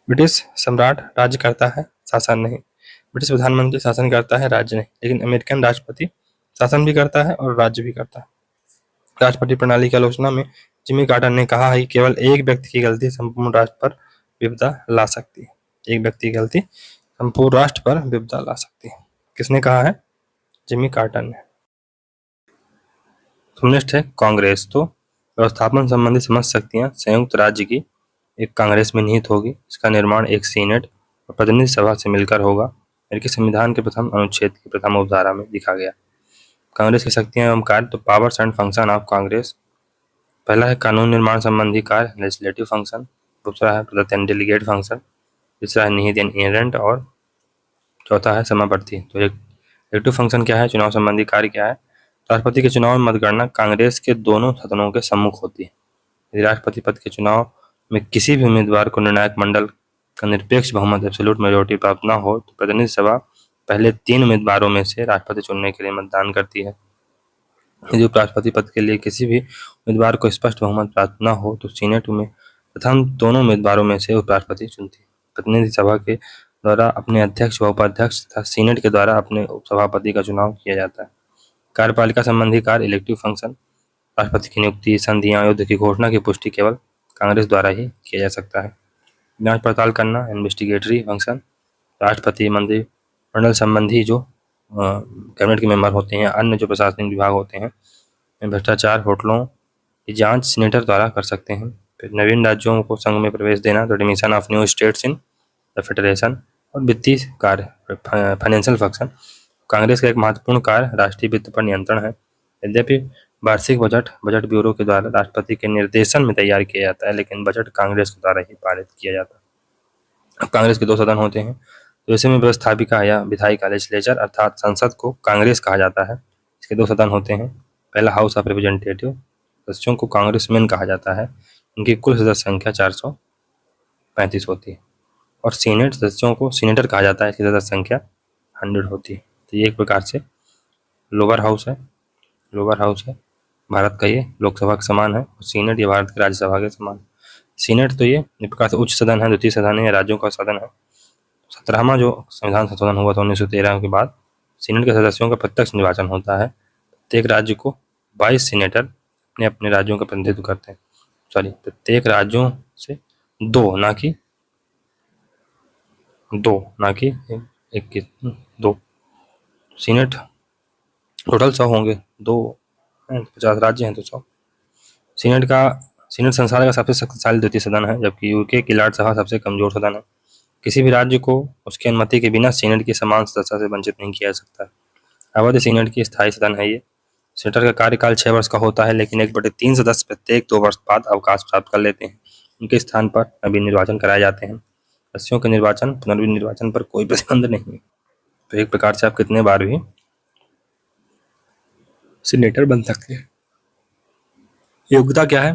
ब्रिटिश सम्राट राज्य करता है, शासन नहीं। ब्रिटिश प्रधानमंत्री शासन करता है, राज्य नहीं। लेकिन अमेरिकन राष्ट्रपति शासन भी करता है और राज्य भी करता है। राष्ट्रपति प्रणाली की आलोचना में जिमी कार्टर ने कहा है कि केवल एक व्यक्ति की गलती संपूर्ण राष्ट्र पर विपदा ला सकती है। किसने कहा है? जिमी कार्टर ने। तो नेक्स्ट है कांग्रेस। तो व्यवस्थापन संबंधी समस्त शक्तियां संयुक्त राज्य की एक कांग्रेस में निहित होगी। इसका निर्माण एक सीनेट और प्रतिनिधि सभा से मिलकर होगा। अमेरिकी संविधान के प्रथम अनुच्छेद की प्रथम उपधारा में लिखा गया। कांग्रेस की शक्तियां एवं कार्य, तो powers and function of Congress. पहला है कानून निर्माण संबंधी कार्य, लेजिस्लेटिव फंक्शन। दूसरा है प्रदत्त यानी डेलीगेट फंक्शन। तीसरा है निहित यानी इनहेरेंट, और चौथा है समावर्ती। तो इलेक्टिव फंक्शन क्या है? चुनाव संबंधी कार्य क्या है? राष्ट्रपति के चुनाव में मतगणना कांग्रेस के दोनों सदनों के सम्मुख होती है। यदि राष्ट्रपति पद के चुनाव में किसी भी उम्मीदवार को निर्णायक मंडल का निरपेक्ष बहुमत एब्सोल्यूट मेजोरिटी प्राप्त न हो, तो प्रतिनिधि सभा पहले 3 उम्मीदवारों में से राष्ट्रपति चुनने के लिए मतदान करती है। यदि उपराष्ट्रपति पद के लिए किसी भी उम्मीदवार को स्पष्ट बहुमत प्राप्त न हो, तो सीनेट में प्रथम दोनों उम्मीदवारों में से उपराष्ट्रपति चुनती है। प्रतिनिधि सभा के द्वारा अपने अध्यक्ष व उपाध्यक्ष तथा सीनेट के द्वारा अपने उपसभापति का चुनाव किया जाता है। कार्यपालिका संबंधी कार्य, इलेक्टिव फंक्शन। राष्ट्रपति की नियुक्ति, संधियां, युद्ध की घोषणा की पुष्टि केवल कांग्रेस द्वारा ही किया जा सकता है। जांच पड़ताल करना, इन्वेस्टिगेटरी फंक्शन। राष्ट्रपति मंत्रिमंडल संबंधी जो कैबिनेट के मेंबर होते हैं, अन्य जो प्रशासनिक विभाग होते हैं, भ्रष्टाचार, होटलों की जांच सीनेटर द्वारा कर सकते हैं। फिर नवीन राज्यों को संघ में प्रवेश देना, तो admission of new states in the federation. और वित्तीय कार्य, फाइनेंशियल फंक्शन। कांग्रेस का एक महत्वपूर्ण कार्य राष्ट्रीय वित्त पर नियंत्रण है। यद्यपि वार्षिक बजट ब्यूरो के द्वारा राष्ट्रपति के निर्देशन में तैयार किया जाता है, लेकिन बजट कांग्रेस के द्वारा ही पारित किया जाता है। अब कांग्रेस के 2 सदन होते हैं। तो ऐसे में व्यवस्थापिका या विधायिका, लेजिस्लेचर, अर्थात संसद को कांग्रेस कहा जाता है। इसके 2 सदन होते हैं। पहला हाउस ऑफ रिप्रेजेंटेटिव, सदस्यों को कांग्रेसमैन कहा जाता है। इनकी कुल सदस्य संख्या 435 होती है। और सीनेट, सदस्यों को सीनेटर कहा जाता है। इसकी सदस्य संख्या 100 होती है। तो ये एक प्रकार से लोअर हाउस है। भारत का ये लोकसभा के समान है, और सीनेट ये भारत की राज्यसभा के समान। सीनेट तो ये एक प्रकार से उच्च सदन है, द्वितीय सदन है, राज्यों का सदन है। 17वां जो संविधान संशोधन हुआ था 1913 के बाद, सीनेट के सदस्यों का प्रत्यक्ष निर्वाचन होता है। प्रत्येक राज्य को 22 सीनेटर अपने राज्यों का प्रतिनिधित्व करते हैं। प्रत्येक राज्यों से 2, ना कि 2 सीनेट। टोटल 100 होंगे, 50 राज्य हैं तो 100। सीनेट संसार का सबसे शक्तिशाली द्वितीय सदन है, जबकि यूके की राज्यसभा सबसे कमजोर सदन है। किसी भी राज्य को उसकी अनुमति के बिना सीनेट की समान सदस्यता से वंचित नहीं किया जा सकता है। अवधि सीनेट की स्थायी सदन है ये। सीनेटर का कार्यकाल 6 वर्ष का होता है, लेकिन 1/3 सदस्य प्रत्येक 2 वर्ष बाद अवकाश प्राप्त कर लेते हैं। उनके स्थान पर नवीन निर्वाचन कराए जाते हैं। सदस्यों के पुनर्निर्वाचन पर कोई प्रतिबंध नहीं है। तो एक प्रकार से आप कितने बार भी सीनेटर बन सकते हैं। योग्यता क्या है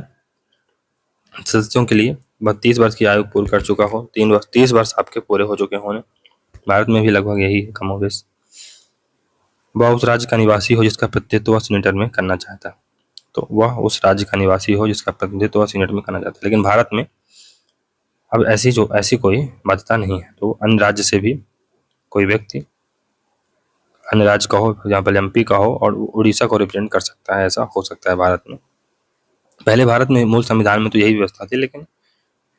सदस्यों के लिए? वह 30 वर्ष की आयु पूरी कर चुका हो, 30 वर्ष आपके पूरे हो चुके होने। भारत में भी लगभग यही है कमोबेश। वह उस राज्य का निवासी हो जिसका प्रतिनिधित्व वह सीनेटर में करना चाहता है। तो वह उस राज्य का निवासी हो जिसका प्रतिनिधित्व वह सीनेट में करना चाहता है। लेकिन भारत में अब ऐसी कोई बाध्यता नहीं है। तो अन्य राज्य से भी कोई व्यक्ति अन्य राज्य का हो, जहाँ पर एमपी का हो और उड़ीसा को रिप्रेजेंट कर सकता है, ऐसा हो सकता है भारत में। पहले भारत में मूल संविधान में तो यही व्यवस्था थी, लेकिन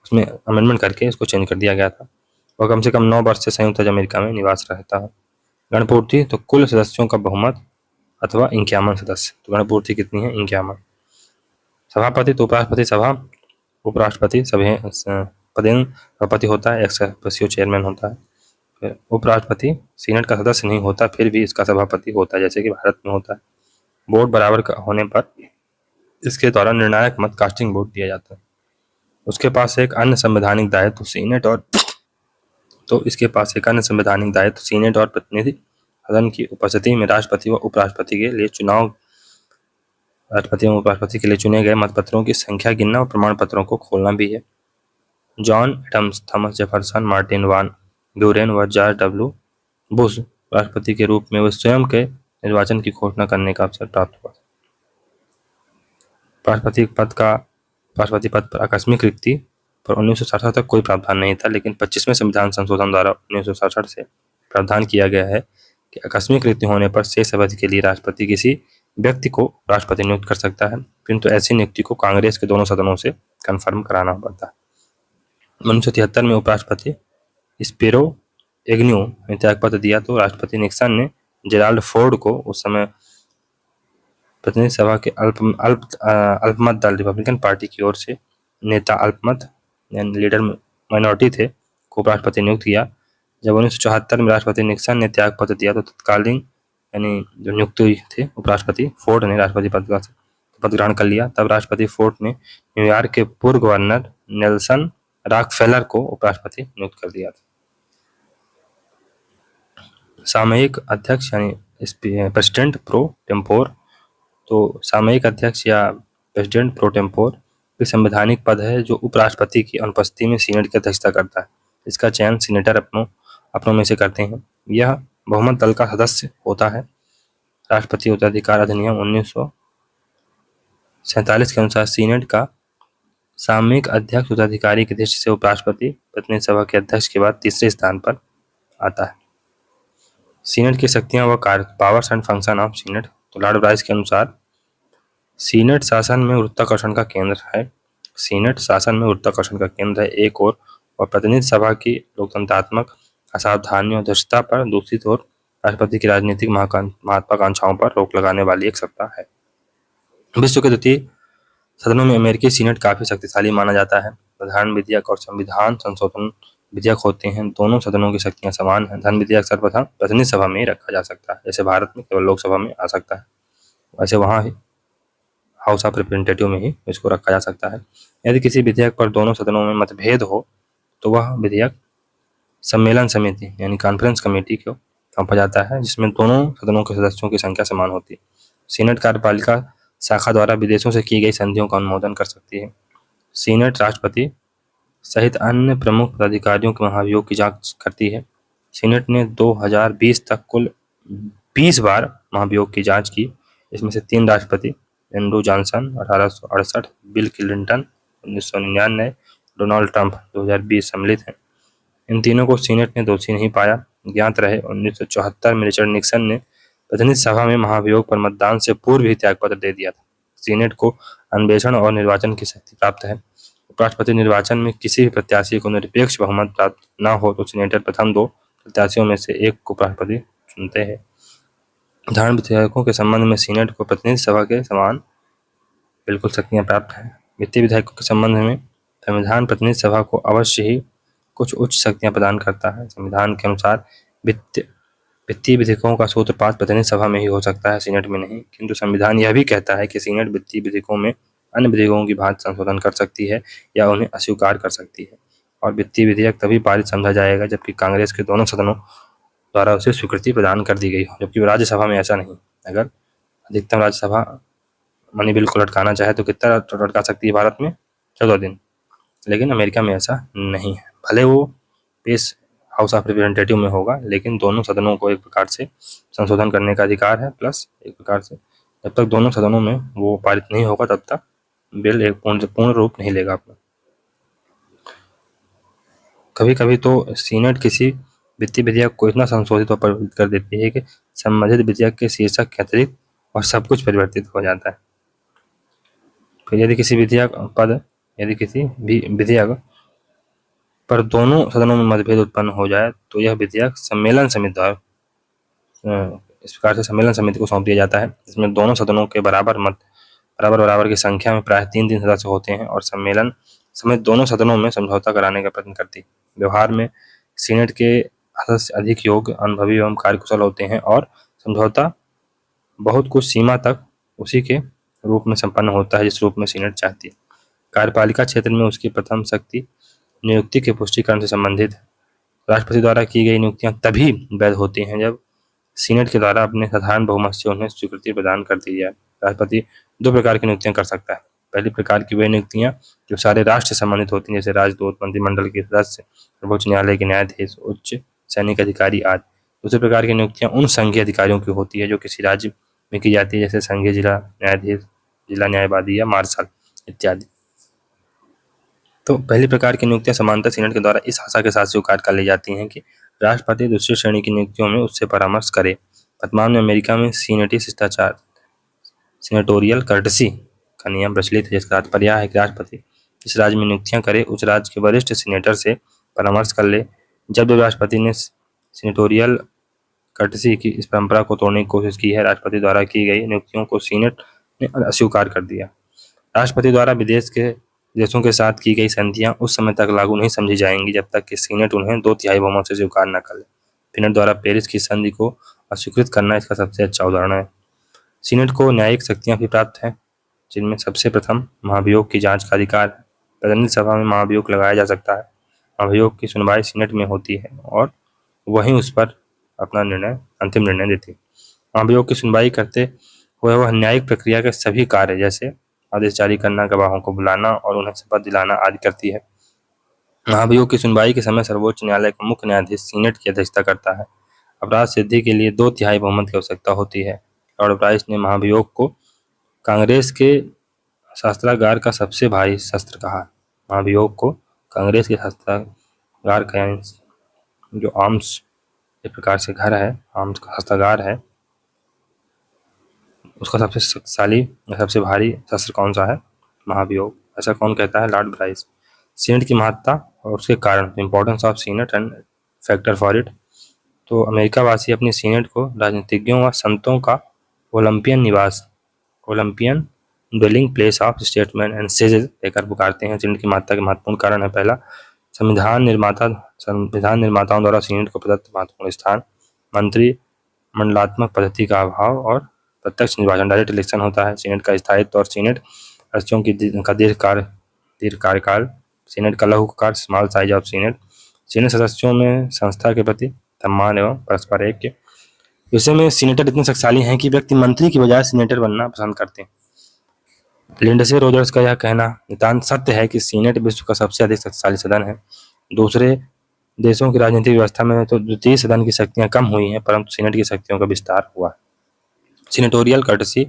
उसमें अमेंडमेंट करके इसको चेंज कर दिया गया था। वह कम से कम 9 वर्ष से संयुक्त राज्य अमेरिका में निवास रहता है। गणपूर्ति तो कुल सदस्यों का बहुमत अथवा 51 सदस्य। तो गणपूर्ति कितनी है? 51। सभापति तो उपराष्ट्रपति सभा उपराष्ट्रपति सभी पदेन सभापति होता है, एक्स ऑफिशियो चेयरमैन होता है। फिर उपराष्ट्रपति सीनेट का सदस्य नहीं होता, फिर भी इसका सभापति होता है, जैसे कि भारत में होता है। वोट बराबर होने पर इसके द्वारा निर्णायक मत कास्टिंग वोट दिया जाता है। उसके पास एक अन्य संवैधानिक दायित्व सीनेट और प्रतिनिधि सदन की उपस्थिति में राष्ट्रपति व उपराष्ट्रपति के लिए चुने गए मतपत्रों की संख्या गिनना और प्रमाण पत्रों को खोलना भी है। John Adams, Thomas Jefferson, Martin Van Buren व जॉर्ज डब्ल्यू बुश राष्ट्रपति के रूप में वे स्वयं के निर्वाचन की घोषणा करने का अवसर प्राप्त हुआ। राष्ट्रपति पद पर आकस्मिक रिक्ति पर 1967 तक कोई प्रावधान नहीं था, लेकिन 25वें संविधान संशोधन द्वारा 1967 से प्रावधान किया गया है कि आकस्मिक रिक्ति होने पर शेष अवधि के लिए राष्ट्रपति किसी व्यक्ति को राष्ट्रपति नियुक्त कर सकता है, किंतु ऐसी नियुक्ति को कांग्रेस के दोनों सदनों से कन्फर्म कराना पड़ता है। 1973 में उपराष्ट्रपति स्पिरो एग्न्यू ने त्यागपत्र दिया तो राष्ट्रपति निक्सन ने जेराल्ड फोर्ड को, उस समय प्रतिनिधि सभा के अल्पमत दल रिपब्लिकन पार्टी की ओर से नेता अल्पमत यानी लीडर माइनॉरिटी थे, को उपराष्ट्रपति नियुक्त किया। जब 1974 में राष्ट्रपति निक्सन ने त्यागपत्र दिया तो तत्कालीन यानी जो नियुक्त हुए थे उपराष्ट्रपति फोर्ड ने राष्ट्रपति पद ग्रहण कर लिया। तब राष्ट्रपति फोर्ड ने न्यूयॉर्क के पूर्व गवर्नर नेल्सन रॉकफेलर को उपराष्ट्रपति नियुक्त कर दिया था। सामयिक अध्यक्ष यानी प्रेसिडेंट प्रो टेम्पोर, तो सामयिक अध्यक्ष या प्रेसिडेंट प्रो टेम्पोर एक संवैधानिक पद है जो उपराष्ट्रपति की अनुपस्थिति में सीनेट की अध्यक्षता करता है। इसका चयन सीनेटर अपनों में से करते हैं। यह बहुमत दल का सदस्य होता है। राष्ट्रपति उत्तराधिकार अधिनियम 1947 के अनुसार सीनेट का सामयिक अध्यक्ष उत्तराधिकारी की दृष्टि से उपराष्ट्रपति प्रतिनिधि सभा के अध्यक्ष के बाद तीसरे स्थान पर आता है। सीनेट की शक्तियां व कार्य, powers and function of senate, तो लॉर्ड ब्राइस के अनुसार सीनेट शासन में गुरुत्वाकर्षण का केंद्र है। सीनेट शासन में गुरुत्वाकर्षण का केंद्र है एक ओर, और प्रतिनिधि सभा की लोकतंत्रात्मक असावधानी और दुष्टता पर दूसरी ओर राष्ट्रपति की राजनीतिक महत्वाकांक्षाओं पर रोक लगाने वाली एक सत्ता है। विश्व के द्वितीय सदनों में अमेरिकी सीनेट काफी शक्तिशाली माना जाता है। प्रधान विधेयक और संविधान संशोधन विधेयक होते हैं। दोनों सदनों की शक्तियां समान हैं। धन विधेयक सर्वप्रथम प्रतिनिधि सभा में ही रखा जा सकता है, जैसे भारत में केवल लोकसभा में आ सकता है, वैसे वहाँ ही हाउस ऑफ रिप्रेजेंटेटिव में ही इसको रखा जा सकता है। यदि किसी विधेयक पर दोनों सदनों में मतभेद हो तो वह विधेयक सम्मेलन समिति यानी कॉन्फ्रेंस कमेटी को सौंपा जाता है, जिसमें दोनों सदनों के सदस्यों की संख्या समान होती है। सीनेट कार्यपालिका शाखा द्वारा विदेशों से की गई संधियों का अनुमोदन कर सकती है। सीनेट राष्ट्रपति सहित अन्य प्रमुख पदाधिकारियों के महाभियोग की जांच करती है। सीनेट ने 2020 तक कुल 20 बार महाभियोग की जांच की। इसमें से 3 राष्ट्रपति Andrew Johnson 1868, bill Clinton 1999, Donald Trump 2020 सम्मिलित हैं। इन तीनों को सीनेट ने दोषी नहीं पाया। ज्ञात रहे 1974 में रिचर्ड निक्सन ने प्रतिनिधि सभा में महाभियोग पर मतदान से पूर्व ही त्यागपत्र दे दिया था। सीनेट को अन्वेषण और निर्वाचन की शक्ति प्राप्त है। उपराष्ट्रपति निर्वाचन में किसी भी प्रत्याशी को निरपेक्ष बहुमत प्राप्त न हो तो सीनेटर प्रथम 2 प्रत्याशियों में से एक को उपराष्ट्रपति चुनते हैं। धन विधेयकों के संबंध में सीनेट को प्रतिनिधि सभा के समान बिल्कुल शक्तियां प्राप्त हैं। वित्तीय विधेयकों के संबंध में संविधान प्रतिनिधि सभा को अवश्य ही कुछ उच्च शक्तियां प्रदान करता है। संविधान के अनुसार वित्तीय विधेयकों का सूत्रपात प्रतिनिधि सभा में ही हो सकता है, सीनेट में नहीं। किंतु संविधान यह भी कहता है कि सीनेट वित्तीय विधेयकों में अन्य विधेयकों की भांति संशोधन कर सकती है या उन्हें अस्वीकार कर सकती है, और वित्तीय विधेयक तभी पारित समझा जाएगा जबकि कांग्रेस के दोनों सदनों द्वारा उसे स्वीकृति प्रदान कर दी गई हो, जबकि राज्यसभा में ऐसा नहीं। अगर अधिकतम राज्यसभा मनी बिल को लटकाना चाहे तो कितना लटका सकती है भारत में? 14 दिन। लेकिन अमेरिका में ऐसा नहीं है। भले वो पेश हाउस ऑफ रिप्रेजेंटेटिव में होगा, लेकिन दोनों सदनों को एक प्रकार से संशोधन करने का अधिकार है, प्लस एक प्रकार से जब तक दोनों सदनों में वो पारित नहीं होगा तब तक बिल एक पूर्ण रूप नहीं लेगा अपना। कभी कभी तो सीनेट किसी वित्तीय विधेयक को इतना संशोधित और परिवर्तित कर देती है कि संबंधित विधेयक के शीर्षक के अतिरिक्त और सब कुछ परिवर्तित हो जाता है। फिर यदि किसी भी विधेयक पर दोनों सदनों में मतभेद उत्पन्न हो जाए तो यह विधेयक सम्मेलन समिति द्वारा इस प्रकार से सम्मेलन समिति को सौंप दिया जाता है, जिसमें दोनों सदनों के बराबर की संख्या में प्राय 3 सदस्य होते हैं और सम्मेलन समिति दोनों सदनों में समझौता कराने का प्रयत्न करती है। व्यवहार में सीनेट के सदस्य अधिक योग्य, अनुभवी एवं कार्यकुशल होते हैं और समझौता बहुत कुछ सीमा तक उसी के रूप में संपन्न होता है जिस रूप में सीनेट चाहती है। कार्यपालिका क्षेत्र में उसकी प्रथम शक्ति नियुक्ति के पुष्टिकरण से संबंधित है। राष्ट्रपति द्वारा की गई नियुक्तियां तभी वैध होती हैं जब सीनेट के द्वारा अपने साधारण बहुमत से उन्हें स्वीकृति प्रदान कर दी जाए। राष्ट्रपति 2 प्रकार की नियुक्तियां कर सकता है। पहली प्रकार की वे नियुक्तियां जो सारे राष्ट्र से संबंधित होती हैं, जैसे राजदूत, मंत्रिमंडल के सदस्य, सर्वोच्च न्यायालय के न्यायाधीश, उच्च सैनिक अधिकारी आदि। दूसरे प्रकार की नियुक्तियां उन संघीय अधिकारियों की होती है जो किसी राज्य में की जाती है, जैसे संघीय जिला न्यायाधीश, जिला न्यायवादी या मार्शल इत्यादि। तो पहली प्रकार की नियुक्तियां सामान्यतः सीनेट के द्वारा इस आशा के साथ स्वीकार कर ली जाती हैं कि राष्ट्रपति दूसरी श्रेणी की नियुक्तियों में उससे परामर्श करे। वर्तमान में अमेरिका में सीनेटी शिष्टाचार सीनेटोरियल कर्टसी का नियम प्रचलित है, जिसका तात्पर्य है कि राष्ट्रपति जिस राज्य में नियुक्तियां करे उस राज्य के वरिष्ठ सीनेटर से परामर्श कर ले। जब राष्ट्रपति ने सीनेटोरियल कर्टसी की इस परंपरा को तोड़ने की कोशिश की है, राष्ट्रपति द्वारा की गई नियुक्तियों को सीनेट ने अस्वीकार कर दिया। राष्ट्रपति द्वारा देशों के साथ की गई संधियां उस समय तक लागू नहीं समझी जाएंगी जब तक कि सीनेट उन्हें 2/3 बहुमत से स्वीकार न कर ले। सीनेट द्वारा पेरिस की संधि को अस्वीकृत करना इसका सबसे अच्छा उदाहरण है। सीनेट को न्यायिक शक्तियां भी प्राप्त हैं, जिनमें सबसे प्रथम महाभियोग की जांच का अधिकार है। प्रतिनिधि सभा में महाभियोग लगाया जा सकता है। महाभियोग की सुनवाई सीनेट में होती है और वहीं उस पर अपना अंतिम निर्णय देती है। महाभियोग की सुनवाई करते हुए वह न्यायिक प्रक्रिया के सभी कार्य, जैसे आदेश जारी करना, गवाहों को बुलाना और उन्हें शपथ दिलाना आदि करती है। महाभियोग की सुनवाई के समय सर्वोच्च न्यायालय का मुख्य न्यायाधीश सीनेट की अध्यक्षता करता है। अपराध सिद्धि के लिए 2/3 बहुमत की आवश्यकता होती है। लॉर्ड ब्राइस ने महाभियोग को कांग्रेस के शस्त्रागार का सबसे भारी शस्त्र कहा। महाभियोग को कांग्रेस के शस्त्रागार का, जो आर्म्स एक प्रकार से घर है, आर्म्स का शस्त्रागार है, उसका सबसे शक्तिशाली या सबसे भारी शस्त्र कौन सा है? महाभियोग। ऐसा कौन कहता है? Lord Bryce. सीनेट की महत्ता और उसके कारण, importance of senate and factor for it. तो अमेरिका वासी अपनी सीनेट को राजनीतिज्ञों व संतों का Olympian dwelling place of statement and sages देकर पुकारते हैं। सीनेट की महत्ता के महत्वपूर्ण कारण है, पहला, संविधान निर्माताओं द्वारा सीनेट को प्रदत्त महत्वपूर्ण स्थान, मंत्रिमंडलात्मक पद्धति का अभाव और प्रत्यक्ष निर्वाचन, डायरेक्ट इलेक्शन होता है। सीनेट का स्थायित्व और सीनेट सदस्यों का दीर्घ कार्यकाल, सीनेट का लघु कार्य, small size of senate, senate सदस्यों में संस्था के प्रति सम्मान एवं परस्पर ऐक्य। विषय में सीनेटर इतने शक्तिशाली हैं कि व्यक्ति मंत्री की बजाय सीनेटर बनना पसंद करते हैं। लिंडसे रोजर्स का यह कहना नितांत सत्य है कि सीनेट विश्व का सबसे अधिक शक्तिशाली सदन है। दूसरे देशों की राजनीतिक व्यवस्था में तो द्वितीय सदन की शक्तियां कम हुई हैं, परंतु सीनेट की शक्तियों का विस्तार हुआ। सीनेटोरियल कर्टसी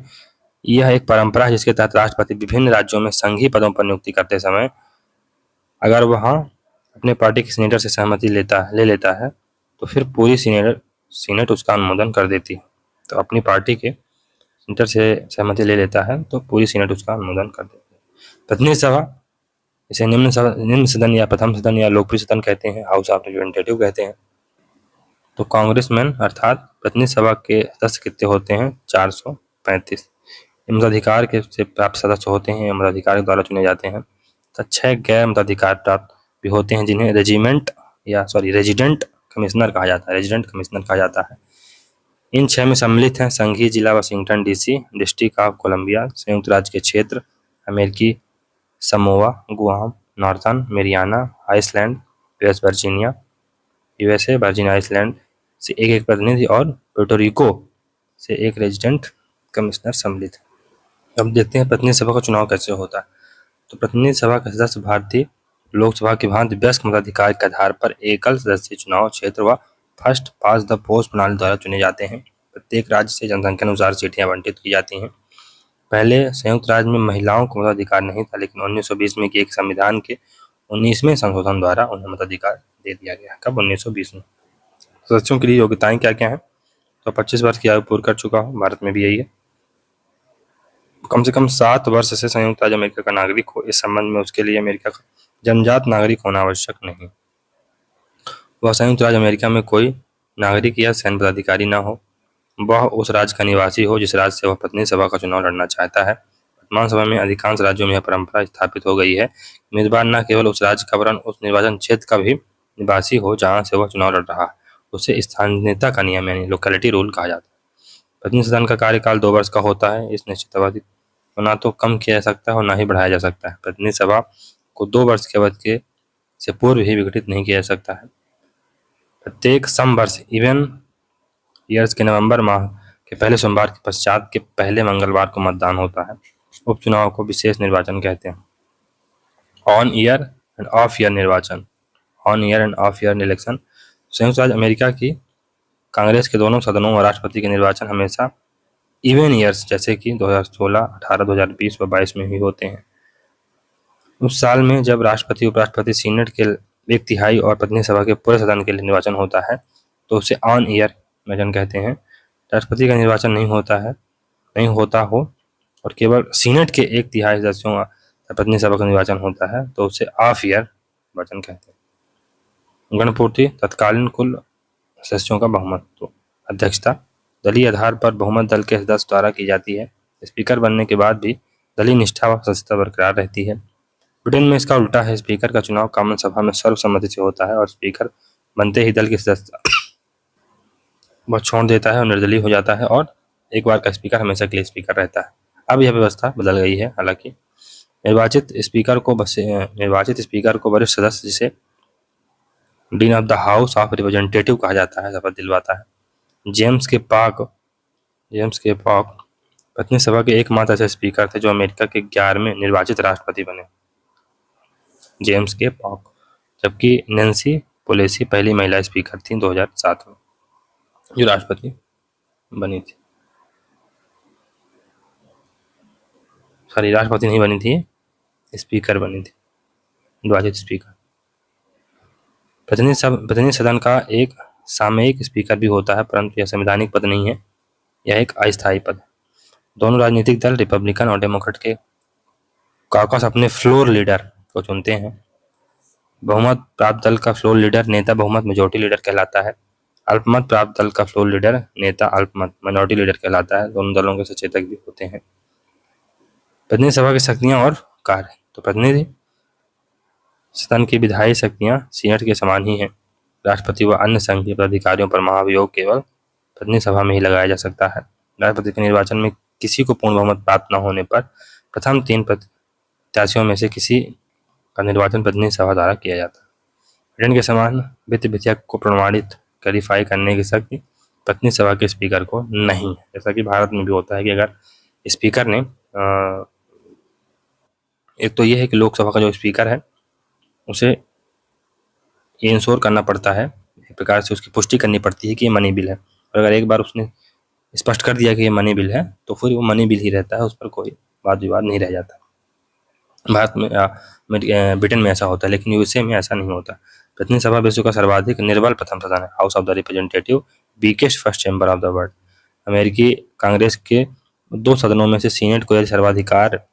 यह एक परंपरा है जिसके तहत राष्ट्रपति विभिन्न राज्यों में संघीय पदों पर नियुक्ति करते समय अगर वह अपने पार्टी के सीनेटर से सहमति ले लेता है तो फिर पूरी सीनेट उसका अनुमोदन कर देती है। तो अपनी पार्टी के सीनेटर से सहमति ले लेता है तो पूरी सीनेट उसका अनुमोदन कर देती है। प्रतिनिधि सभा, इसे निम्न सदन या प्रथम सदन या लोकप्रिय सदन कहते हैं, हाउस ऑफ रिप्रेजेंटेटिव कहते हैं। तो कांग्रेसमैन अर्थात प्रतिनिधि सभा के सदस्य कितने होते हैं? 435। मताधिकार के से प्राप्त सदस्य होते हैं, मताधिकार के द्वारा चुने जाते हैं। तो 6 गैर मताधिकार प्राप्त भी होते हैं जिन्हें रेजिडेंट कमिश्नर कहा जाता है। इन 6 में सम्मिलित हैं संघीय जिला Washington DC, District of Columbia, संयुक्त राज्य के क्षेत्र, अमेरिकी Samoa, Guam, Northern Mariana Island, USA Virgin Island से एक प्रतिनिधि और पुर्टो रिको से एक रेजिडेंट कमिश्नर सम्मिलित है। अब देखते हैं प्रतिनिधि सभा का चुनाव कैसे होता है। तो प्रतिनिधि सभा के सदस्य भारतीय लोकसभा की भांति वयस्क मताधिकार के आधार पर एकल सदस्यीय चुनाव क्षेत्र व फर्स्ट पास द पोस्ट प्रणाली द्वारा चुने जाते हैं। प्रत्येक राज्य से जनसंख्या अनुसार सीटें आवंटित की जाती हैं। पहले संयुक्त राज्य में महिलाओं को मताधिकार नहीं था, लेकिन 1920 में एक संविधान के 19वें संशोधन द्वारा उन्हें मताधिकार दे दिया गया। कब? 1920 में। सदस्यों के लिए योग्यताएं क्या क्या हैं? तो 25 वर्ष की आयु पूरी कर चुका हो, भारत में भी यही है। कम से कम 7 वर्ष से संयुक्त राज्य अमेरिका का नागरिक हो। इस संबंध में उसके लिए अमेरिका का जन्मजात नागरिक होना आवश्यक नहीं। वह संयुक्त राज्य अमेरिका में कोई नागरिक या सैन्य पदाधिकारी न हो। वह उस राज्य का निवासी हो जिस राज्य से वह प्रतिनिधि सभा का चुनाव लड़ना चाहता है। वर्तमान समय में अधिकांश राज्यों में यह परंपरा स्थापित हो गई है। मेजबान न केवल उस राज्य का वरन उस निर्वाचन क्षेत्र का भी निवासी हो जहां से वह चुनाव लड़ रहा है। उसे स्थानीयता का नियम यानी लोकेलिटी रूल कहा जाता है। प्रतिनिधि सदन का कार्यकाल 2 वर्ष का होता है। इस निश्चित अवधि को न तो कम किया जा सकता है और न ही बढ़ाया जा सकता है। प्रतिनिधि सभा को 2 वर्ष की अवधि के से पूर्व ही विघटित नहीं किया जा सकता है। प्रत्येक समवर्ष इवन ईयर्स के नवंबर माह के पहले सोमवार के पश्चात के पहले मंगलवार को मतदान होता है। उपचुनाव को विशेष निर्वाचन कहते हैं। On year and off year निर्वाचन, on year and off year election. संयुक्त राज्य अमेरिका की कांग्रेस के दोनों सदनों और राष्ट्रपति के निर्वाचन हमेशा इवन ईयर्स जैसे कि 2016, 18, 2020 व 22 में ही होते हैं। उस साल में जब राष्ट्रपति, उपराष्ट्रपति, सीनेट के 1/3 और प्रतिनिधि सभा के पूरे सदन के लिए निर्वाचन होता है तो उसे ऑन ईयर निर्वाचन कहते हैं। राष्ट्रपति का निर्वाचन नहीं होता हो और केवल सीनेट के 1/3 सदस्यों का प्रतिनिधि सभा का निर्वाचन होता है तो उसे ऑफ ईयर निर्वाचन कहते हैं। गणपूर्ति, तत्कालीन कुल सदस्यों का बहुमत। तो अध्यक्षता दलीय आधार पर बहुमत दल के सदस्य द्वारा की जाती है। स्पीकर बनने के बाद भी दलीय निष्ठा व सदस्यता बरकरार रहती है। ब्रिटेन में इसका उल्टा है। स्पीकर का चुनाव कॉमन सभा में सर्वसम्मति से होता है और स्पीकर बनते ही दल की सदस्यता वह छोड़ देता है और निर्दलीय हो जाता है और एक बार का स्पीकर हमेशा के लिए स्पीकर रहता है। अब यह व्यवस्था बदल गई है। हालांकि निर्वाचित स्पीकर को वरिष्ठ सदस्य जिसे dean of the house of representative कहा जाता है शपथ दिलवाता है। जेम्स के पॉक प्रतिनिधि सभा के एकमात्र ऐसे स्पीकर थे जो अमेरिका के 11वें निर्वाचित राष्ट्रपति बने, जेम्स के पॉक। जबकि नैन्सी पेलोसी पहली महिला स्पीकर थी 2007 में जो राष्ट्रपति बनी थी। राष्ट्रपति नहीं बनी थी, स्पीकर बनी थी, निर्वाचित स्पीकर। प्रतिनिधि सदन का एक सामयिक स्पीकर भी होता है, परंतु यह संवैधानिक पद नहीं है, यह एक अस्थायी पद है। दोनों राजनीतिक दल रिपब्लिकन और डेमोक्रेट के कॉकस अपने फ्लोर लीडर को चुनते हैं। बहुमत प्राप्त दल का फ्लोर लीडर नेता बहुमत मेजोरिटी लीडर कहलाता है। अल्पमत प्राप्त दल का फ्लोर लीडर नेता अल्पमत माइनॉरिटी लीडर कहलाता है। दोनों दलों के सचेतक भी होते हैं। प्रतिनिधि सभा की शक्तियां और कार्य। तो प्रतिनिधि सदन की विधायी शक्तियां सीनेट के समान ही हैं। राष्ट्रपति व अन्य संघीय पदाधिकारियों पर महाभियोग केवल प्रतिनिधि सभा में ही लगाया जा सकता है। राष्ट्रपति के निर्वाचन में किसी को पूर्ण बहुमत प्राप्त न होने पर प्रथम 3 प्रत्याशियों में से किसी का निर्वाचन प्रतिनिधि सभा द्वारा किया जाता है। ब्रिटेन के समान वित्त विधेयक को प्रमाणित क्लैरिफाई करने की शक्ति प्रतिनिधि सभा के स्पीकर को नहीं है। जैसा कि भारत में भी होता है कि अगर स्पीकर ने एक तो ये है कि लोकसभा का जो स्पीकर है उसे ये इंश्योर करना पड़ता है, एक प्रकार से उसकी पुष्टि करनी पड़ती है कि ये मनी बिल है। और अगर एक बार उसने स्पष्ट कर दिया कि ये मनी बिल है तो फिर वो मनी बिल ही रहता है, उस पर कोई वाद विवाद नहीं रह जाता। भारत में ब्रिटेन में ऐसा होता है, लेकिन यूएसए में ऐसा नहीं होता। प्रतिनिधि सभा विश्व का सर्वाधिक निर्बल प्रथम सदन है। House of the representative weakest first chamber of the world. अमेरिकी कांग्रेस के 2 सदनों में से सीनेट को यदि सर्वाधिकार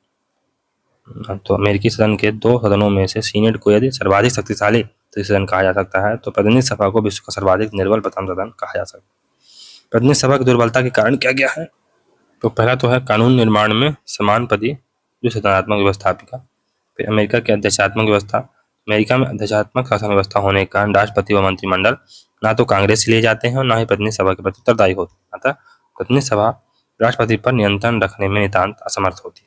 तो अमेरिकी सदन के 2 सदनों में से सीनेट को यदि सर्वाधिक शक्तिशाली सदन कहा जा सकता है तो प्रतिनिधि सभा को विश्व का सर्वाधिक निर्बल प्रथम सदन कहा जा सकता है। प्रतिनिधि सभा की दुर्बलता के कारण क्या क्या है? तो पहला तो है कानून निर्माण में समानुपाती जो सत्तात्मक व्यवस्थापिका। फिर अमेरिका की अध्यक्षात्मक व्यवस्था। अमेरिका में अध्यक्षात्मक शासन व्यवस्था होने के कारण राष्ट्रपति व मंत्रिमंडल ना तो कांग्रेस से लिए जाते हैं और ना ही प्रतिनिधि सभा के प्रति उत्तरदायी होते हैं। अतः प्रतिनिधि सभा राष्ट्रपति पर नियंत्रण रखने में नितांत असमर्थ होती है।